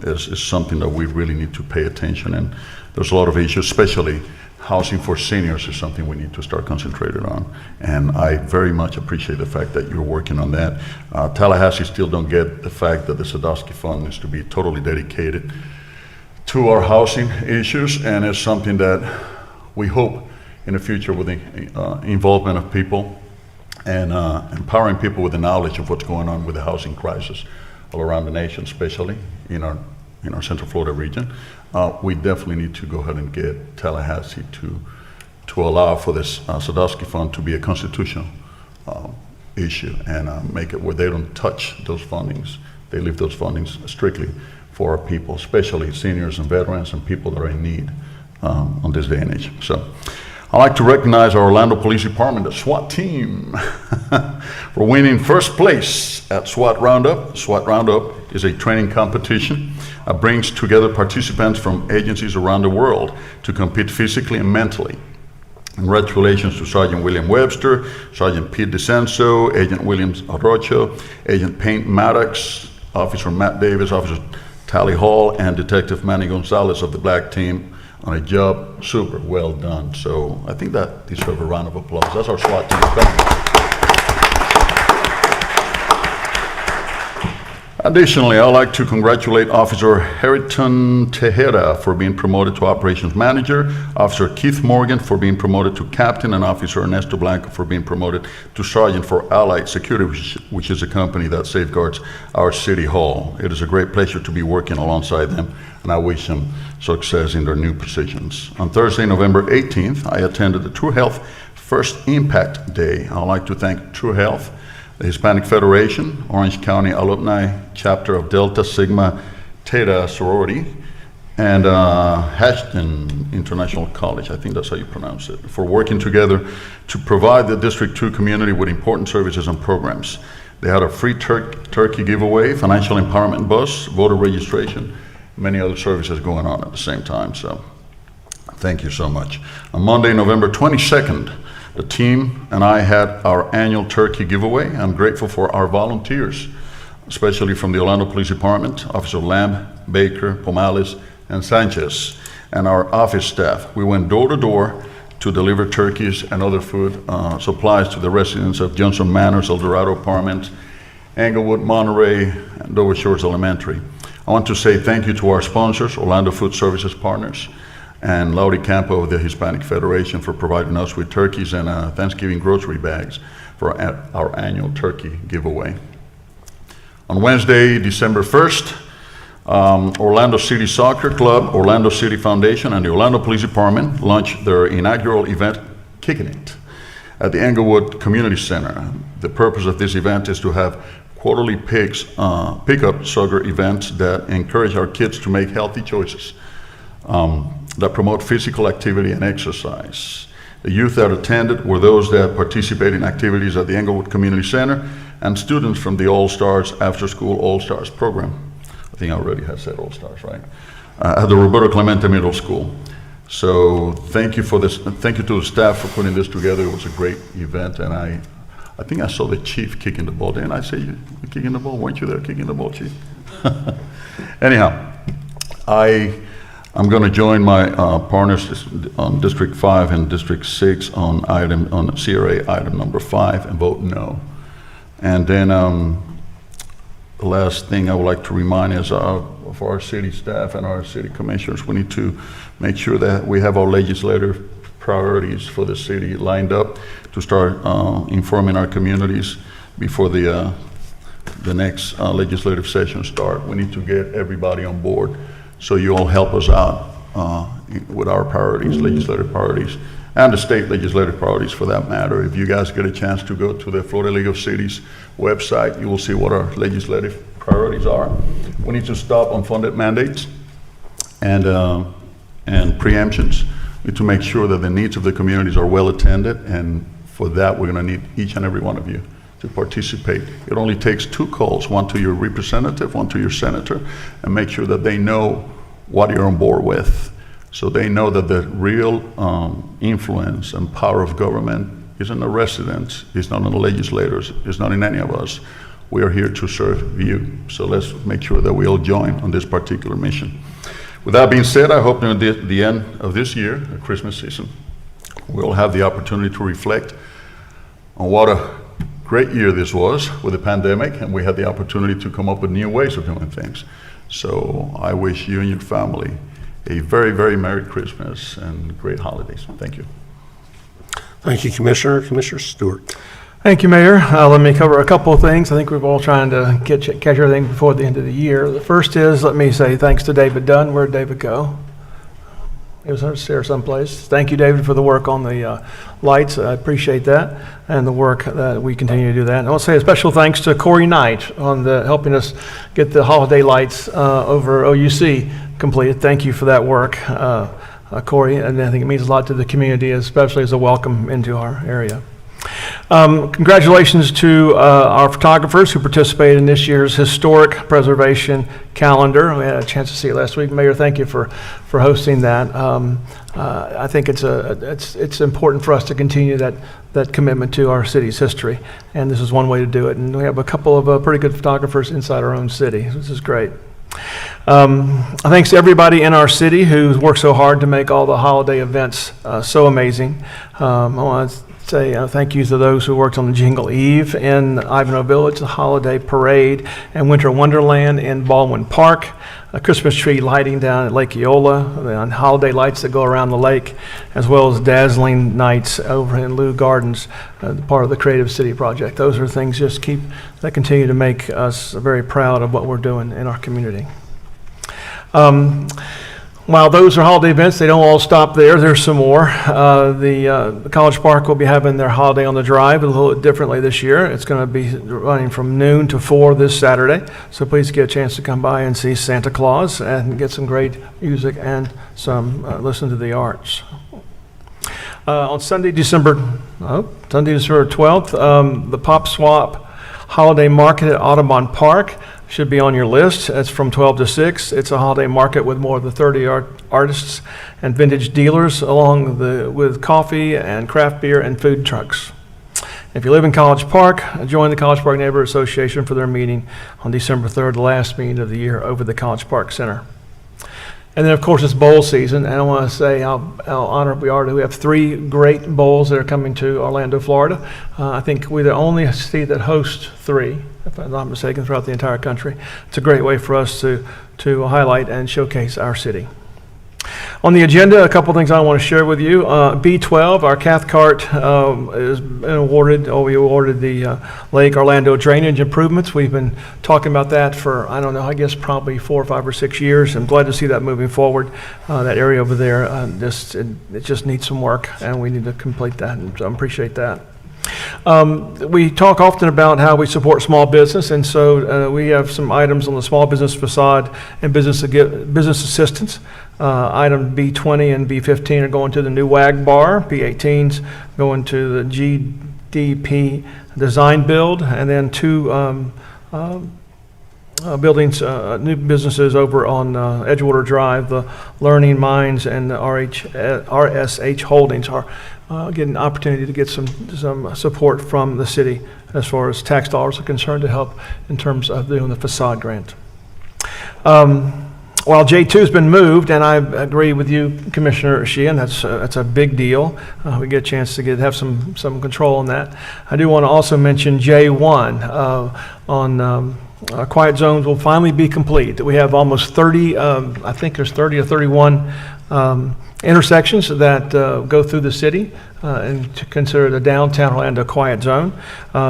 S8: It's something that we really need to pay attention, and there's a lot of issues, especially housing for seniors is something we need to start concentrating on. And I very much appreciate the fact that you're working on that. Tallahassee still don't get the fact that the Sadowski Fund is to be totally dedicated to our housing issues, and it's something that we hope in the future with the involvement of people and empowering people with the knowledge of what's going on with the housing crisis all around the nation, especially in our Central Florida region. We definitely need to go ahead and get Tallahassee to allow for this Sadowski Fund to be a constitutional issue, and make it where they don't touch those fundings. They leave those fundings strictly for our people, especially seniors and veterans and people that are in need on this day and age. So I'd like to recognize our Orlando Police Department, the SWAT team, for winning first place at SWAT Roundup. SWAT Roundup is a training competition that brings together participants from agencies around the world to compete physically and mentally. Congratulations to Sergeant William Webster, Sergeant Pete DeCenso, Agent Williams Arrocho, Agent Payne Maddox, Officer Matt Davis, Officer Tally Hall, and Detective Manny Gonzalez of the Black Team on a job super well done. So I think that deserves a round of applause. That's our SWAT team. Additionally, I'd like to congratulate Officer Harrington Tejeda for being promoted to Operations Manager, Officer Keith Morgan for being promoted to Captain, and Officer Ernesto Blanco for being promoted to Sergeant for Allied Security, which is a company that safeguards our City Hall. It is a great pleasure to be working alongside them, and I wish them success in their new positions. On Thursday, November 18th, I attended the True Health First Impact Day. I'd like to thank True Health, the Hispanic Federation, Orange County Alumni Chapter of Delta Sigma Theta Sorority, and Ashton International College, I think that's how you pronounce it, for working together to provide the District 2 community with important services and programs. They had a free turkey giveaway, financial empowerment bus, voter registration, many other services going on at the same time, so thank you so much. On Monday, November 22nd, the team and I had our annual turkey giveaway. I'm grateful for our volunteers, especially from the Orlando Police Department, Officer Lamb, Baker, Pomales, and Sanchez, and our office staff. We went door to door to deliver turkeys and other food supplies to the residents of Johnson Manors, El Dorado Apartments, Englewood, Monterey, and Dover Shores Elementary. I want to say thank you to our sponsors, Orlando Food Services Partners, and Laurie Campo of the Hispanic Federation for providing us with turkeys and Thanksgiving grocery bags for our annual turkey giveaway. On Wednesday, December 1st, Orlando City Soccer Club, Orlando City Foundation, and the Orlando Police Department launched their inaugural event, Kicking It, at the Englewood Community Center. The purpose of this event is to have quarterly pickup soccer events that encourage our kids to make healthy choices that promote physical activity and exercise. The youth that attended were those that participate in activities at the Englewood Community Center and students from the All-Stars After School All-Stars program. I think I already had said All-Stars, right? At the Roberto Clemente Middle School. So thank you for this. Thank you to the staff for putting this together. It was a great event, and I think I saw the chief kicking the ball. Didn't I say you were kicking the ball? Weren't you there kicking the ball, chief? Anyhow, I'm going to join my partners on District 5 and District 6 on CRA item number 5 and vote no. And then the last thing I would like to remind is of our city staff and our city commissioners, we need to make sure that we have our legislative priorities for the city lined up to start informing our communities before the next legislative session start. We need to get everybody on board. So you all help us out with our priorities, legislative priorities, and the state legislative priorities for that matter. If you guys get a chance to go to the Florida League of Cities website, you will see what our legislative priorities are. We need to stop unfunded mandates and preemptions. We need to make sure that the needs of the communities are well attended, and for that, we're going to need each and every one of you to participate. It only takes 2 calls, one to your representative, one to your senator, and make sure that they know what you're on board with. So they know that the real influence and power of government is in the residents, it's not in the legislators, it's not in any of us. We are here to serve you. So let's make sure that we all join on this particular mission. With that being said, I hope at the end of this year, the Christmas season, we'll have the opportunity to reflect on what a great year this was with the pandemic, and we had the opportunity to come up with new ways of doing things. So I wish you and your family a very, very Merry Christmas and great holidays. Thank you.
S1: Thank you, Commissioner. Commissioner Stewart.
S4: Thank you, Mayor. Let me cover a couple of things. I think we're all trying to catch everything before the end of the year. The first is, let me say thanks to David Dunn. Where'd David go? He was upstairs someplace. Thank you, David, for the work on the lights. I appreciate that, and the work that we continue to do that. And I want to say a special thanks to Corey Knight on helping us get the holiday lights over OUC completed. Thank you for that work, Corey, and I think it means a lot to the community, especially as a welcome into our area. Congratulations to our photographers who participated in this year's historic preservation calendar. We had a chance to see it last week. Mayor, thank you for hosting that. I think it's important for us to continue that commitment to our city's history, and this is one way to do it. And we have a couple of pretty good photographers inside our own city. This is great. Thanks to everybody in our city who's worked so hard to make all the holiday events so amazing. I want to say thank you to those who worked on the Jingle Eve in Ivanhoe Village, the Holiday Parade, and Winter Wonderland in Baldwin Park, a Christmas tree lighting down at Lake Eola, the holiday lights that go around the lake, as well as dazzling nights over in Lou Gardens, part of the Creative City Project. Those are things that continue to make us very proud of what we're doing in our community. While those are holiday events, they don't all stop there. There's some more. The College Park will be having their Holiday on the Drive a little bit differently this year. It's going to be running from noon to 4 this Saturday. So please get a chance to come by and see Santa Claus and get some great music and listen to the arts. On Sunday, December 12th, the Pop Swap Holiday Market at Audubon Park should be on your list. It's from 12 to 6. It's a holiday market with more than 30 artists and vintage dealers, along with coffee and craft beer and food trucks. If you live in College Park, join the College Park Neighborhood Association for their meeting on December 3rd, the last meeting of the year over the College Park Center. And then, of course, it's bowl season, and I want to say how honored we are that we have 3 great bowls that are coming to Orlando, Florida. I think we're the only city that hosts 3, if I'm not mistaken, throughout the entire country. It's a great way for us to highlight and showcase our city. On the agenda, a couple things I want to share with you. B12, our Cathcart has been awarded, we awarded the Lake Orlando drainage improvements. We've been talking about that for, I don't know, I guess probably 4, 5, or 6 years. I'm glad to see that moving forward. That area over there, it just needs some work, and we need to complete that, and so I appreciate that. We talk often about how we support small business, and so we have some items on the small business facade and business assistance. Item B20 and B15 are going to the new WAG bar. B18's going to the GDP design build, and then 2 buildings, new businesses over on Edgewater Drive, the Learning Minds and the RSH Holdings are getting an opportunity to get some support from the city as far as tax dollars are concerned to help in terms of doing the facade grant. While J2's been moved, and I agree with you, Commissioner Sheehan, that's a big deal. We get a chance to have some control on that. I do want to also mention J1 on quiet zones will finally be complete. We have almost 30, I think there's 30 or 31 intersections that go through the city and to consider the downtown Orlando quiet zone.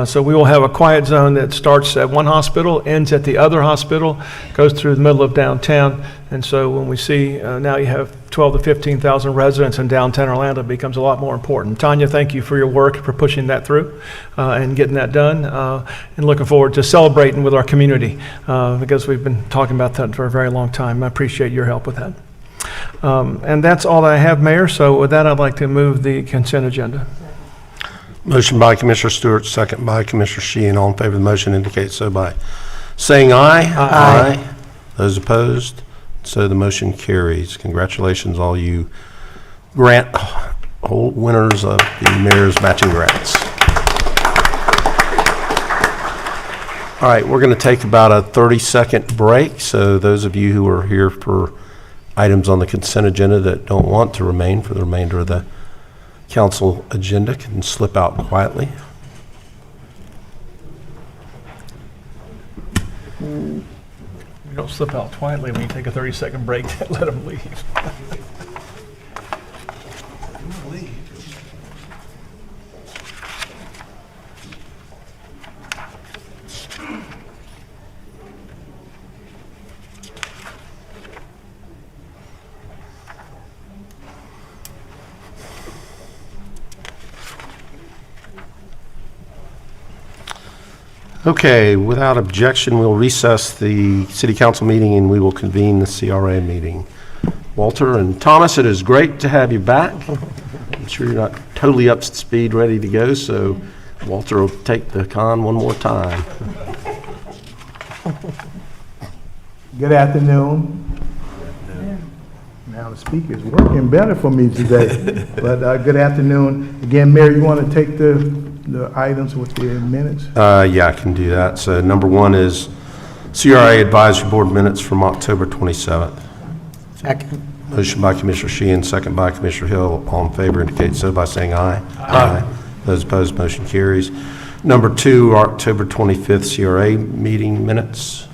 S4: So we will have a quiet zone that starts at one hospital, ends at the other hospital, goes through the middle of downtown. And so when we see now you have 12 to 15,000 residents in downtown Orlando, it becomes a lot more important. Tanya, thank you for your work for pushing that through and getting that done, and looking forward to celebrating with our community because we've been talking about that for a very long time. I appreciate your help with that. And that's all that I have, Mayor. So with that, I'd like to move the consent agenda.
S1: Motion by Commissioner Stewart, second by Commissioner Sheehan. All in favor of the motion indicate so by saying aye. Aye. Those opposed? So the motion carries. Congratulations, all you grant winners of the mayor's matching grants. All right, we're going to take about a 30-second break. So those of you who are here for items on the consent agenda that don't want to remain for the remainder of the council agenda can slip out quietly.
S4: You don't slip out quietly when you take a 30-second break. Let them leave.
S1: Okay, without objection, we'll recess the city council meeting and we will convene the CRA meeting. Walter and Thomas, it is great to have you back. I'm sure you're not totally up to speed, ready to go, so Walter will take the con one more time.
S9: Good afternoon. Now the speaker's working better for me today. But good afternoon. Again, Mayor, you want to take the items with the minutes?
S1: Yeah, I can do that. So number one is CRA Advisory Board minutes from October 27th.
S5: Second.
S1: Motion by Commissioner Sheehan, second by Commissioner Hill. All in favor indicate so by saying aye. Aye. Those opposed, motion carries. Number two, October 25th CRA meeting minutes.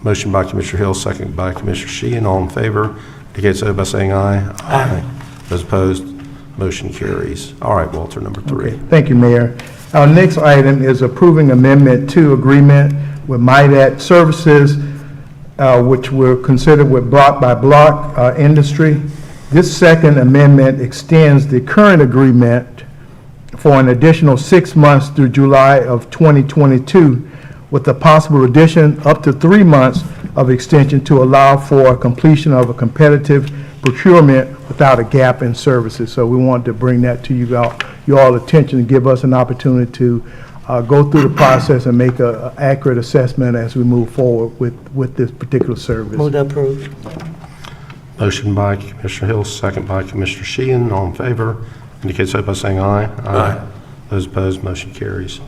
S1: Motion by Commissioner Hill, second by Commissioner Sheehan. All in favor indicate so by saying aye. Aye. Those opposed, motion carries. All right, Walter, number three.
S9: Okay, thank you, Mayor. Our next item is approving Amendment 2 agreement with MIDAT Services, which were considered with block-by-block industry. This second amendment extends the current agreement for an additional 6 months through July of 2022, with the possible addition up to 3 months of extension to allow for completion of a competitive procurement without a gap in services. So we wanted to bring that to you all attention and give us an opportunity to go through the process and make an accurate assessment as we move forward with this particular service.
S5: Move to approve.
S1: Motion by Commissioner Hill, second by Commissioner Sheehan. All in favor indicate so by saying aye. Aye. Those opposed, motion carries.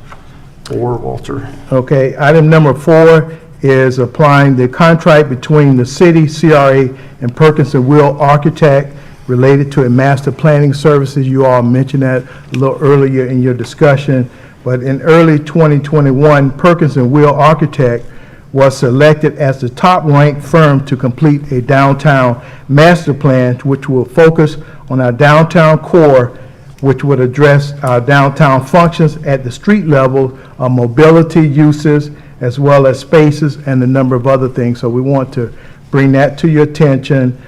S1: 4, Walter.
S9: Okay, item number 4 is applying the contract between the city, CRA, and Perkins and Will Architect related to a master planning services. You all mentioned that a little earlier in your discussion, but in early 2021, Perkins and Will Architect was selected as the top-ranked firm to complete a downtown master plan, which will focus on our downtown core, which would address our downtown functions at the street level, mobility uses, as well as spaces and a number of other things. So we want to bring that to your attention.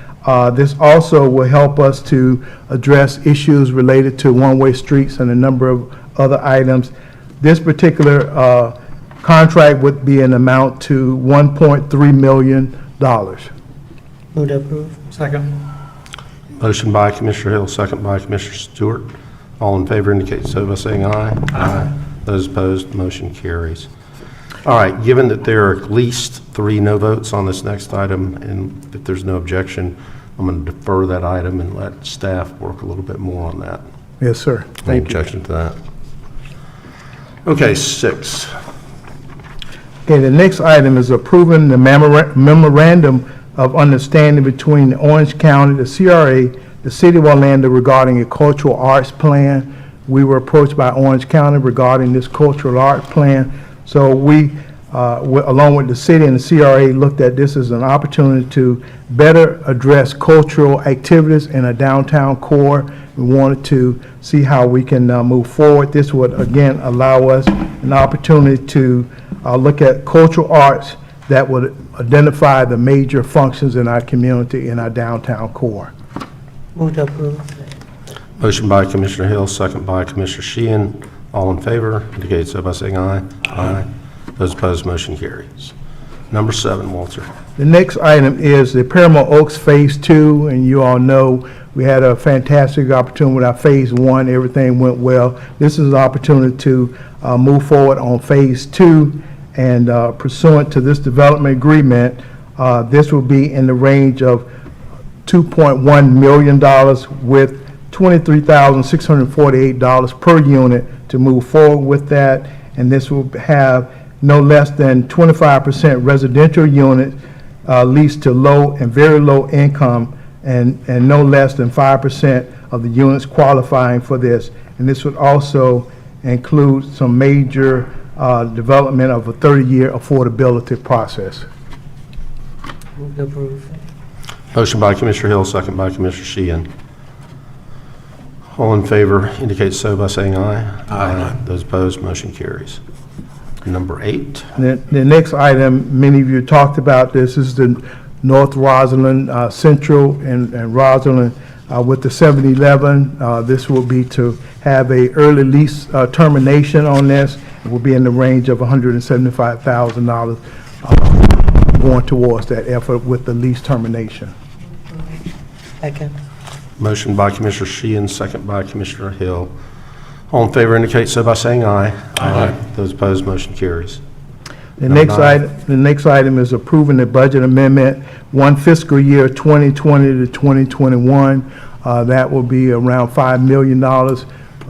S9: This also will help us to address issues related to one-way streets and a number of other items. This particular contract would be an amount to $1.3 million.
S5: Move to approve.
S4: Second.
S1: Motion by Commissioner Hill, second by Commissioner Stewart. All in favor indicate so by saying aye. Aye. Those opposed, motion carries. All right, given that there are at least 3 no votes on this next item, and if there's no objection, I'm going to defer that item and let staff work a little bit more on that.
S9: Yes, sir.
S1: Any
S9: Thank you.
S1: objection to that? Okay, 6.
S9: Okay, the next item is approving the memorandum of understanding between Orange County, the CRA, the City of Orlando regarding a cultural arts plan. We were approached by Orange County regarding this cultural arts plan. So we, along with the city and the CRA, looked at this as an opportunity to better address cultural activities in a downtown core. We wanted to see how we can move forward. This would, again, allow us an opportunity to look at cultural arts that would identify the major functions in our community in our downtown core.
S5: Move to approve.
S1: Motion by Commissioner Hill, second by Commissioner Sheehan. All in favor indicate so by saying aye. Aye. Those opposed, motion carries. Number 7, Walter.
S9: The next item is the Paramount Oaks Phase 2, and you all know We had a fantastic opportunity with our Phase 1. Everything went well. This is an opportunity to move forward on Phase 2, and pursuant to this development agreement, this will be in the range of $2.1 million with $23,648 per unit to move forward with that. And this will have no less than 25% residential units leased to low and very low income, and no less than 5% of the units qualifying for this. And this would also include some major development of a 30-year affordability process.
S5: Move to approve.
S1: Motion by Commissioner Hill, second by Commissioner Sheehan. All in favor indicate so by saying aye. Aye. Those opposed, motion carries. Number 8.
S9: The next item, many of you talked about this, is the North Rosalind Central and Rosalind with the 7-Eleven. This will be to have a early lease termination on this. It will be in the range of $175,000 going towards that effort with the lease termination.
S5: Second.
S1: Motion by Commissioner Sheehan, second by Commissioner Hill. All in favor indicate so by saying aye. Aye. Those opposed, motion carries.
S9: The
S1: Number
S9: next item is approving the budget amendment, one fiscal year 2020 to 2021. That will be around $5 million.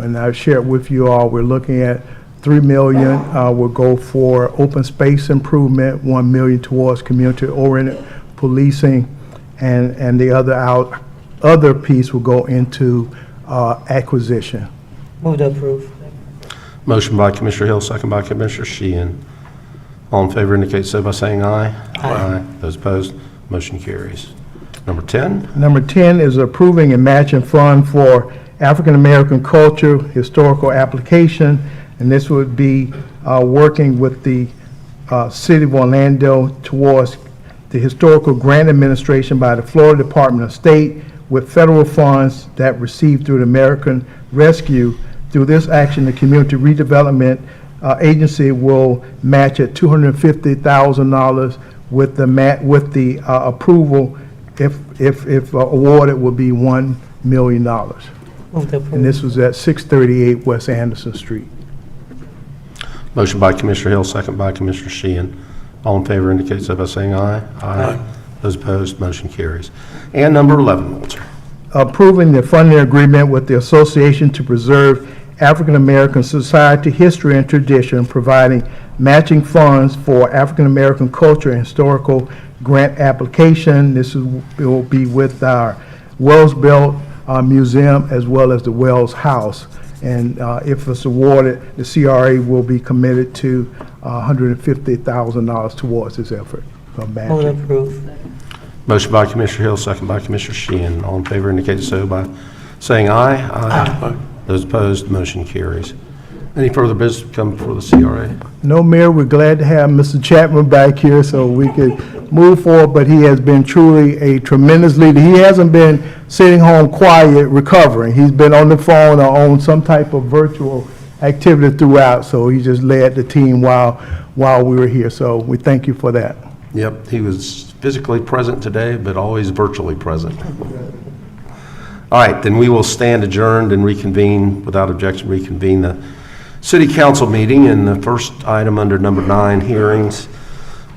S9: And I've shared with you all, we're looking at $3 million will go for open space improvement, $1 million towards community-oriented policing, and the other piece will go into acquisition.
S5: Move to approve.
S1: Motion by Commissioner Hill, second by Commissioner Sheehan. All in favor indicate so by saying aye. Aye. Those opposed, motion carries. Number 10.
S9: Number 10 is approving a matching fund for African American culture historical application, and this would be working with the City of Orlando towards the Historical Grant Administration by the Florida Department of State with federal funds that received through the American Rescue. Through this action, the Community Redevelopment Agency will match at $250,000 with the approval. If awarded, will be $1 million.
S5: Move to approve.
S9: And this was at 638 West Anderson Street.
S1: Motion by Commissioner Hill, second by Commissioner Sheehan. All in favor indicate so by saying aye. Aye. Those opposed, motion carries. And number 11, Walter.
S9: Approving the funding agreement with the Association to Preserve African American Society History and Tradition, providing matching funds for African American culture and historical grant application. This will be with our Wells Belt Museum as well as the Wells House. And if it's awarded, the CRA will be committed to $150,000 towards this effort of
S5: Move to
S9: matching.
S5: approve.
S1: Motion by Commissioner Hill, second by Commissioner Sheehan. All in favor indicate so by saying aye. Aye. Those opposed, motion carries. Any further business come before the CRA?
S9: No, Mayor, we're glad to have Mr. Chapman back here so we could move forward, but he has been truly a tremendous leader. He hasn't been sitting home quiet recovering. He's been on the phone or on some type of virtual activity throughout, so he just led the team while we were here. So we thank you for that.
S1: Yep, he was physically present today, but always virtually present. All right, then we will stand adjourned and reconvene, without objection, reconvene the City Council meeting. And the first item under number 9, hearings,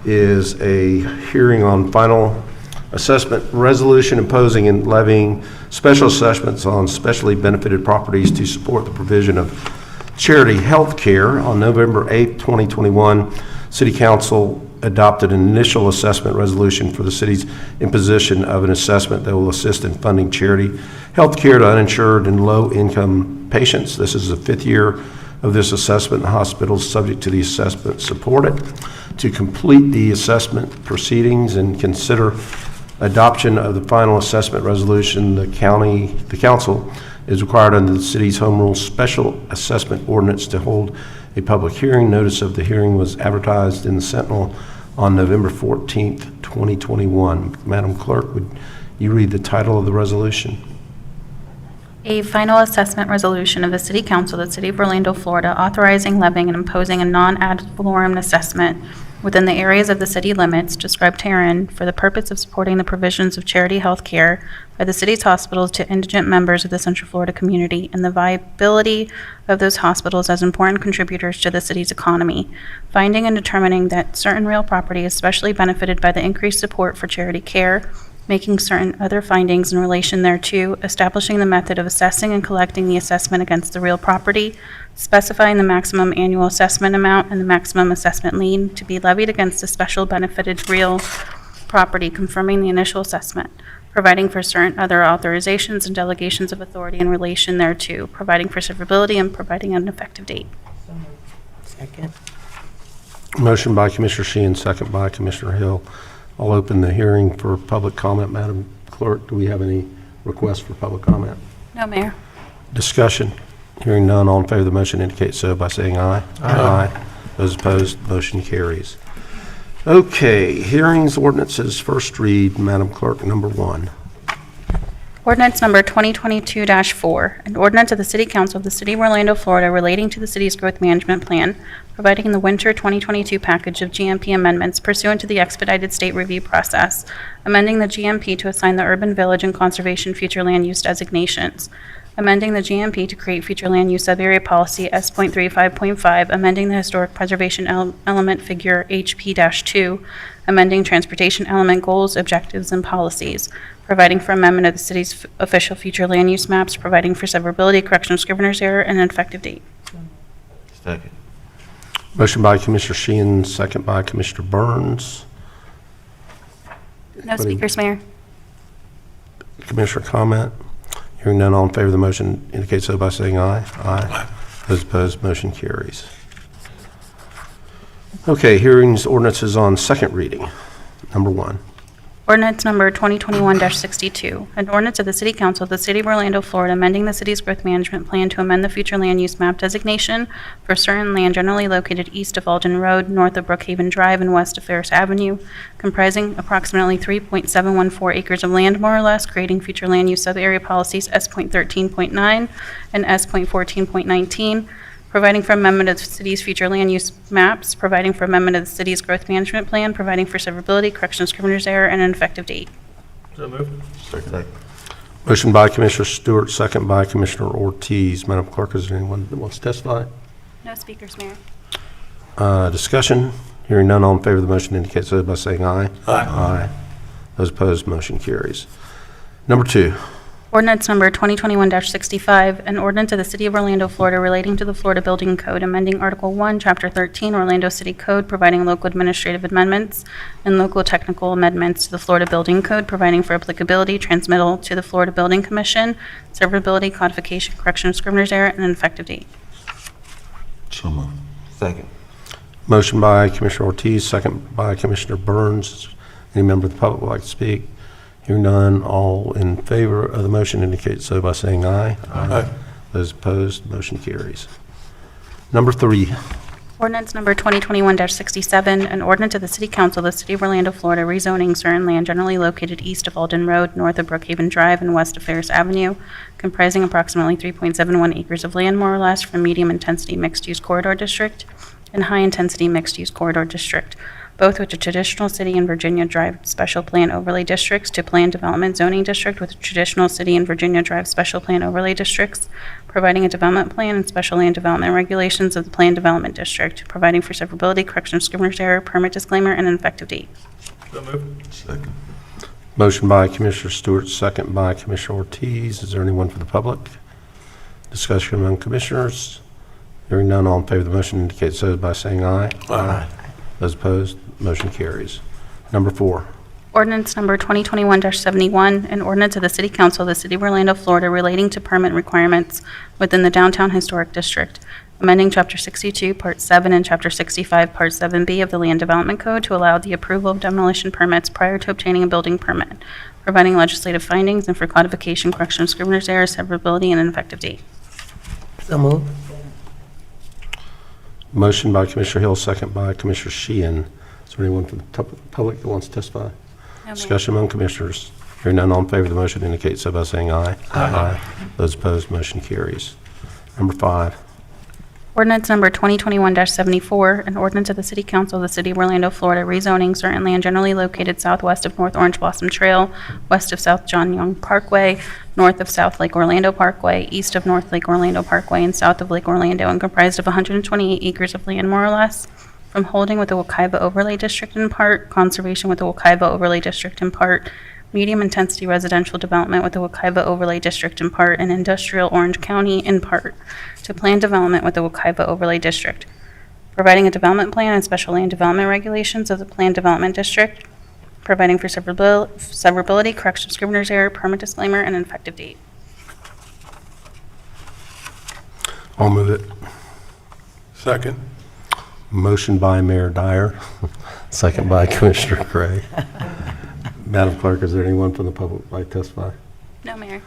S1: is a hearing on final assessment resolution imposing and levying special assessments on specially benefited properties to support the provision of charity health care. On November 8, 2021, City Council adopted an initial assessment resolution for the city's imposition of an assessment that will assist in funding charity health care to uninsured and low-income patients. This is the 5th year of this assessment. The hospitals subject to the assessment support it. To complete the assessment proceedings and consider adoption of the final assessment resolution, the council is required under the city's home rule special assessment ordinance to hold a public hearing. Notice of the hearing was advertised in the Sentinel on November 14th, 2021. Madam Clerk, would you read the title of the resolution?
S3: A final assessment resolution of the City Council of the City of Orlando, Florida, authorizing, levying, and imposing a non-ad valorem assessment within the areas of the city limits described herein for the purpose of supporting the provisions of charity health care by the city's hospitals to indigent members of the Central Florida community and the viability of those hospitals as important contributors to the city's economy, finding and determining that certain real property is especially benefited by the increased support for charity care, making certain other findings in relation thereto, establishing the method of assessing and collecting the assessment against the real property, specifying the maximum annual assessment amount and the maximum assessment lien to be levied against the special benefited real property, confirming the initial assessment, providing for certain other authorizations and delegations of authority in relation thereto, providing for severability and providing an effective date.
S5: Second.
S1: Motion by Commissioner Sheehan, second by Commissioner Hill. I'll open the hearing for public comment. Madam Clerk, do we have any requests for public comment?
S3: No, Mayor.
S1: Discussion. Hearing none, all in favor of the motion indicate so by saying aye. Aye. Those opposed, motion carries. Okay, hearings, ordinances, first read. Madam Clerk, number 1.
S3: Ordinance number 2022-4, an ordinance of the City Council of the City of Orlando, Florida relating to the city's growth management plan, providing the winter 2022 package of GMP amendments pursuant to the expedited state review process, amending the GMP to assign the urban village and conservation future land use designations, amending the GMP to create future land use sub-area policy S.35.5, amending the historic preservation element figure HP-2, amending transportation element goals, objectives, and policies, providing for amendment of the city's official future land use maps, providing for severability, correction of scrivener's error, and an effective date.
S6: Second.
S1: Motion by Commissioner Sheehan, second by Commissioner Burns.
S3: No speakers, Mayor.
S1: Commissioner comment? Hearing none, all in favor of the motion indicate so by saying aye. Aye. Those opposed, motion carries. Okay, hearings, ordinances on second reading. Number 1.
S3: Ordinance number 2021-62, an ordinance of the City Council of the City of Orlando, Florida, amending the city's growth management plan to amend the future land use map designation for certain land generally located east of Alden Road, north of Brookhaven Drive, and west of Ferris Avenue, comprising approximately 3.714 acres of land, more or less, creating future land use sub-area policies S.13.9 and S.14.19, providing for amendment of the city's future land use maps, providing for amendment of the city's growth management plan, providing for severability, correction of scrivener's error, and an effective date.
S4: So moved.
S6: Second.
S1: Motion by Commissioner Stewart, second by Commissioner Ortiz. Madam Clerk, is there anyone that wants to testify?
S3: No speakers, Mayor.
S1: Discussion. Hearing none, all in favor of the motion indicate so by saying aye. Aye. Those opposed, motion carries. Number 2.
S3: Ordinance number 2021-65, an ordinance of the City of Orlando, Florida relating to the Florida Building Code, amending Article 1, Chapter 13, Orlando City Code, providing local administrative amendments and local technical amendments to the Florida Building Code, providing for applicability, transmittal to the Florida Building Commission, severability, codification, correction of scrivener's error, and an effective date.
S8: So moved.
S6: Second.
S1: Motion by Commissioner Ortiz, second by Commissioner Burns. Any member of the public would like to speak? Hearing none, all in favor of the motion indicate so by saying aye. Aye. Those opposed, motion carries. Number 3.
S3: Ordinance number 2021-67, an ordinance of the City Council of the City of Orlando, Florida, rezoning certain land generally located east of Alden Road, north of Brookhaven Drive, and west of Ferris Avenue, comprising approximately 3.71 acres of land, more or less, from medium-intensity mixed-use corridor district and high-intensity mixed-use corridor district, both which are traditional city and Virginia Drive special plan overlay districts to plan development zoning district with traditional city and Virginia Drive special plan overlay districts, providing a development plan and special land development regulations of the planned development district, providing for severability, correction of scrivener's error, permit disclaimer, and an effective date.
S4: So moved.
S8: Second.
S1: Motion by Commissioner Stewart, second by Commissioner Ortiz. Is there anyone for the public? Discussion among commissioners. Hearing none, all in favor of the motion indicate so by saying aye. Aye. Those opposed, motion carries. Number 4.
S3: Ordinance number 2021-71, an ordinance of the City Council of the City of Orlando, Florida relating to permit requirements within the Downtown Historic District, amending Chapter 62, Part 7, and Chapter 65, Part 7B of the Land Development Code to allow the approval of demolition permits prior to obtaining a building permit, providing legislative findings and for codification, correction of scrivener's error, severability, and an effective date.
S5: So moved.
S1: Motion by Commissioner Hill, second by Commissioner Sheehan. Is there anyone from the public that wants to testify?
S3: No, Mayor.
S1: Discussion among commissioners. Hearing none, all in favor of the motion indicate so by saying aye. Aye. Those opposed, motion carries. Number 5.
S3: Ordinance number 2021-74, an ordinance of the City Council of the City of Orlando, Florida, rezoning certain land generally located southwest of North Orange Blossom Trail, west of South John Young Parkway, north of South Lake Orlando Parkway, east of North Lake Orlando Parkway, and south of Lake Orlando, and comprised of 128 acres of land, more or less, from holding with the Wekiva Overlay District in part, conservation with the Wekiva Overlay District in part, medium-intensity residential development with the Wekiva Overlay District in part, and industrial Orange County in part, to planned development with the Wekiva Overlay District, providing a development plan and special land development regulations of the planned development district, providing for severability, correction of scrivener's error, permit disclaimer, and an effective date.
S1: I'll move it.
S7: Second.
S1: Motion by Mayor Dyer, second by Commissioner Gray. Madam Clerk, is there anyone from the public who'd like to testify?
S3: No, Mayor.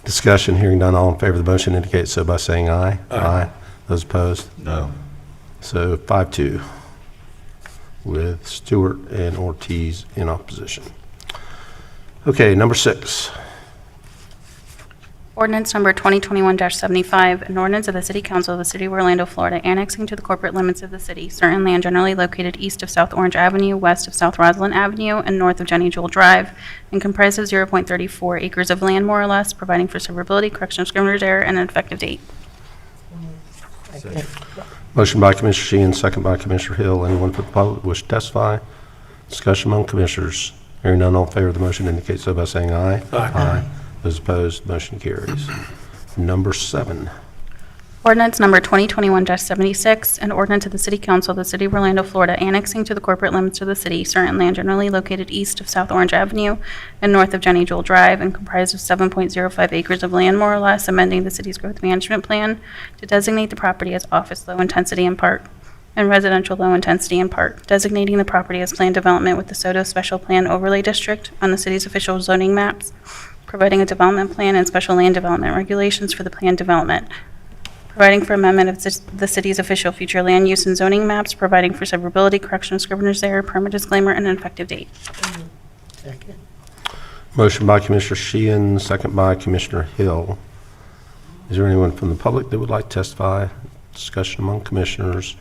S1: Discussion, hearing none, all in favor of the motion indicate so by saying aye. Aye. Those opposed?
S8: No.
S1: So 5-2 with Stewart and Ortiz in opposition. Okay, number 6.
S3: Ordinance number 2021-75, an ordinance of the City Council of the City of Orlando, Florida, annexing to the corporate limits of the city certain land generally located east of South Orange Avenue, west of South Roslyn Avenue, and north of Jenny Jewel Drive, and comprised of 0.34 acres of land, more or less, providing for severability, correction of scrivener's error, and an effective date.
S1: Motion by Commissioner Sheehan, second by Commissioner Hill. Anyone from the public wish to testify? Discussion among commissioners. Hearing none, all in favor of the motion indicate so by saying aye. Aye. Those opposed, motion carries. Number 7.
S3: Ordinance number 2021-76, an ordinance of the City Council of the City of Orlando, Florida, annexing to the corporate limits of the city certain land generally located east of South Orange Avenue and north of Jenny Jewel Drive, and comprised of 7.05 acres of land, more or less, amending the city's growth management plan to designate the property as office low intensity in part and residential low intensity in part, designating the property as planned development with the Soto Special Plan Overlay District on the city's official zoning maps, providing a development plan and special land development regulations for the planned development, providing for amendment of the city's official future land use and zoning maps, providing for severability, correction of scrivener's error, permit disclaimer, and an effective date.
S5: Second.
S1: Motion by Commissioner Sheehan, second by Commissioner Hill. Is there anyone from the public that would like to testify? Discussion among commissioners.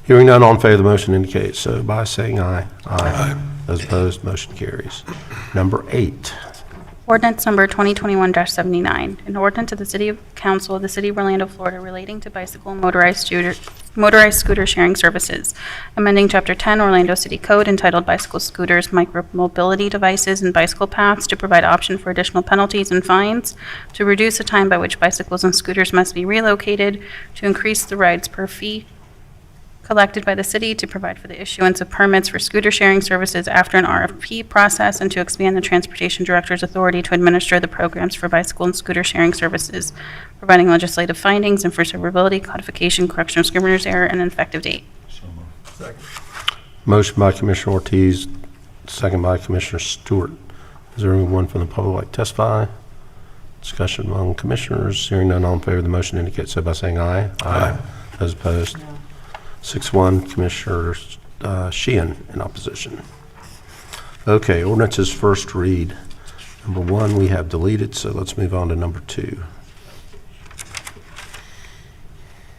S1: Hearing none, all in favor of the motion indicate so by saying aye. Aye. Those opposed, motion carries. Number 8.
S3: Ordinance number 2021-79, an ordinance of the City Council of the City of Orlando, Florida, relating to bicycle and motorized scooter sharing services, amending Chapter 10 Orlando City Code entitled Bicycle Scooters, Micromobility Devices, and Bicycle Paths to provide option for additional penalties and fines, to reduce the time by which bicycles and scooters must be relocated, to increase the rides per fee collected by the city, to provide for the issuance of permits for scooter sharing services after an RFP process, and to expand the Transportation Director's authority to administer the programs for bicycle and scooter sharing services, providing legislative findings and for severability, codification, correction of scrivener's error, and an effective date.
S1: Motion by Commissioner Ortiz, second by Commissioner Stewart. Is there anyone from the public like to testify? Discussion among commissioners. Hearing none, all in favor of the motion indicate so by saying aye. Aye. Those opposed? 6-1, Commissioner Sheehan in opposition. Okay, ordinance's first read. Number 1 we have deleted, so let's move on to number 2.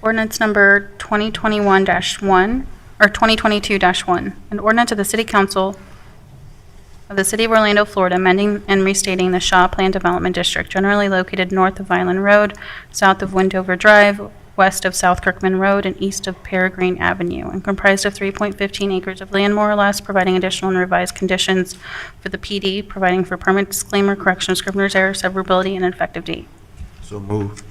S3: Ordinance number 2021-1, or 2022-1, an ordinance of the City Council of the City of Orlando, Florida, amending and restating the Shaw Plan Development District, generally located north of Island Road, south of Windover Drive, west of South Kirkman Road, and east of Peregrine Avenue, and comprised of 3.15 acres of land, more or less, providing additional and revised conditions for the PD, providing for permit disclaimer, correction of scrivener's error, severability, and an effective date.
S6: So moved.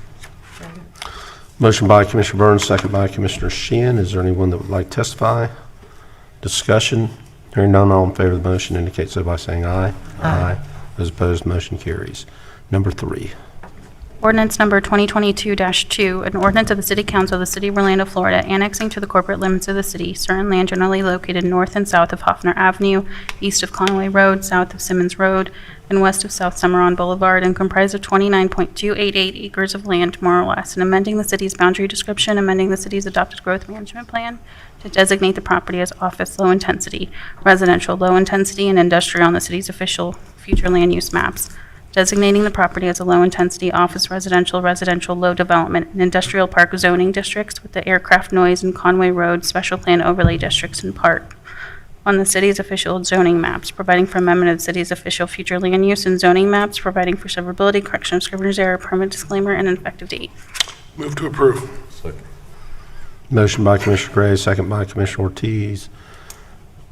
S1: Motion by Commissioner Burns, second by Commissioner Sheehan. Is there anyone that would like to testify? Discussion. Hearing none, all in favor of the motion indicate so by saying aye. Aye. Those opposed, motion carries. Number 3.
S3: Ordinance number 2022-2, an ordinance of the City Council of the City of Orlando, Florida, annexing to the corporate limits of the city certain land generally located north and south of Hoffner Avenue, east of Conway Road, south of Simmons Road, and west of South Cimarron Boulevard, and comprised of 29.288 acres of land, more or less, and amending the city's boundary description, amending the city's adopted growth management plan to designate the property as office low intensity, residential low intensity, and industrial on the city's official future land use maps, designating the property as a low-intensity office residential, low development, and industrial park zoning districts with the aircraft noise and Conway Road special plan overlay districts in part on the city's official zoning maps, providing for amendment of the city's official future land use and zoning maps, providing for severability, correction of scrivener's error, permit disclaimer, and an effective date.
S7: Move to approve.
S1: Motion by Commissioner Gray, second by Commissioner Ortiz.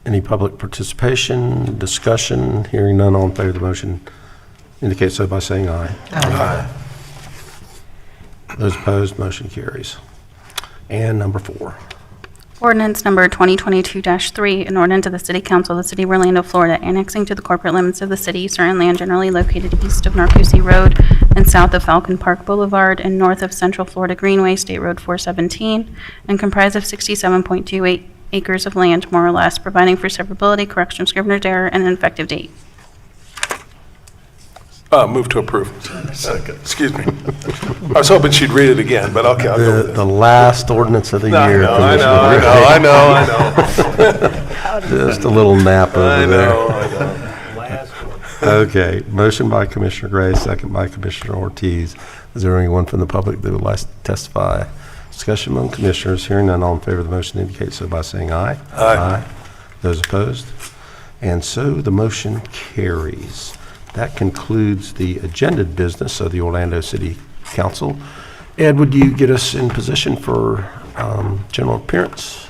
S1: Any public participation, discussion? Hearing none, all in favor of the motion indicate so by saying aye. Aye. Those opposed, motion carries. And number 4.
S3: Ordinance number 2022-3, an ordinance of the City Council of the City of Orlando, Florida, annexing to the corporate limits of the city certain land generally located east of Narcousie Road and south of Falcon Park Boulevard and north of Central Florida Greenway, State Road 417, and comprised of 67.28 acres of land, more or less, providing for severability, correction of scrivener's error, and an effective date.
S7: Move to approve. Second. Excuse me. I was hoping she'd read it again, but okay, I'll go with it.
S1: The last ordinance of the year.
S7: I know.
S1: Just a little nap over there.
S7: I know.
S1: Okay, motion by Commissioner Gray, second by Commissioner Ortiz. Is there anyone from the public that would like to testify? Discussion among commissioners. Hearing none, all in favor of the motion indicate so by saying aye.
S7: Aye.
S1: Those opposed? And so the motion carries. That concludes the agended business of the Orlando City Council. Ed, would you get us in position for general appearance?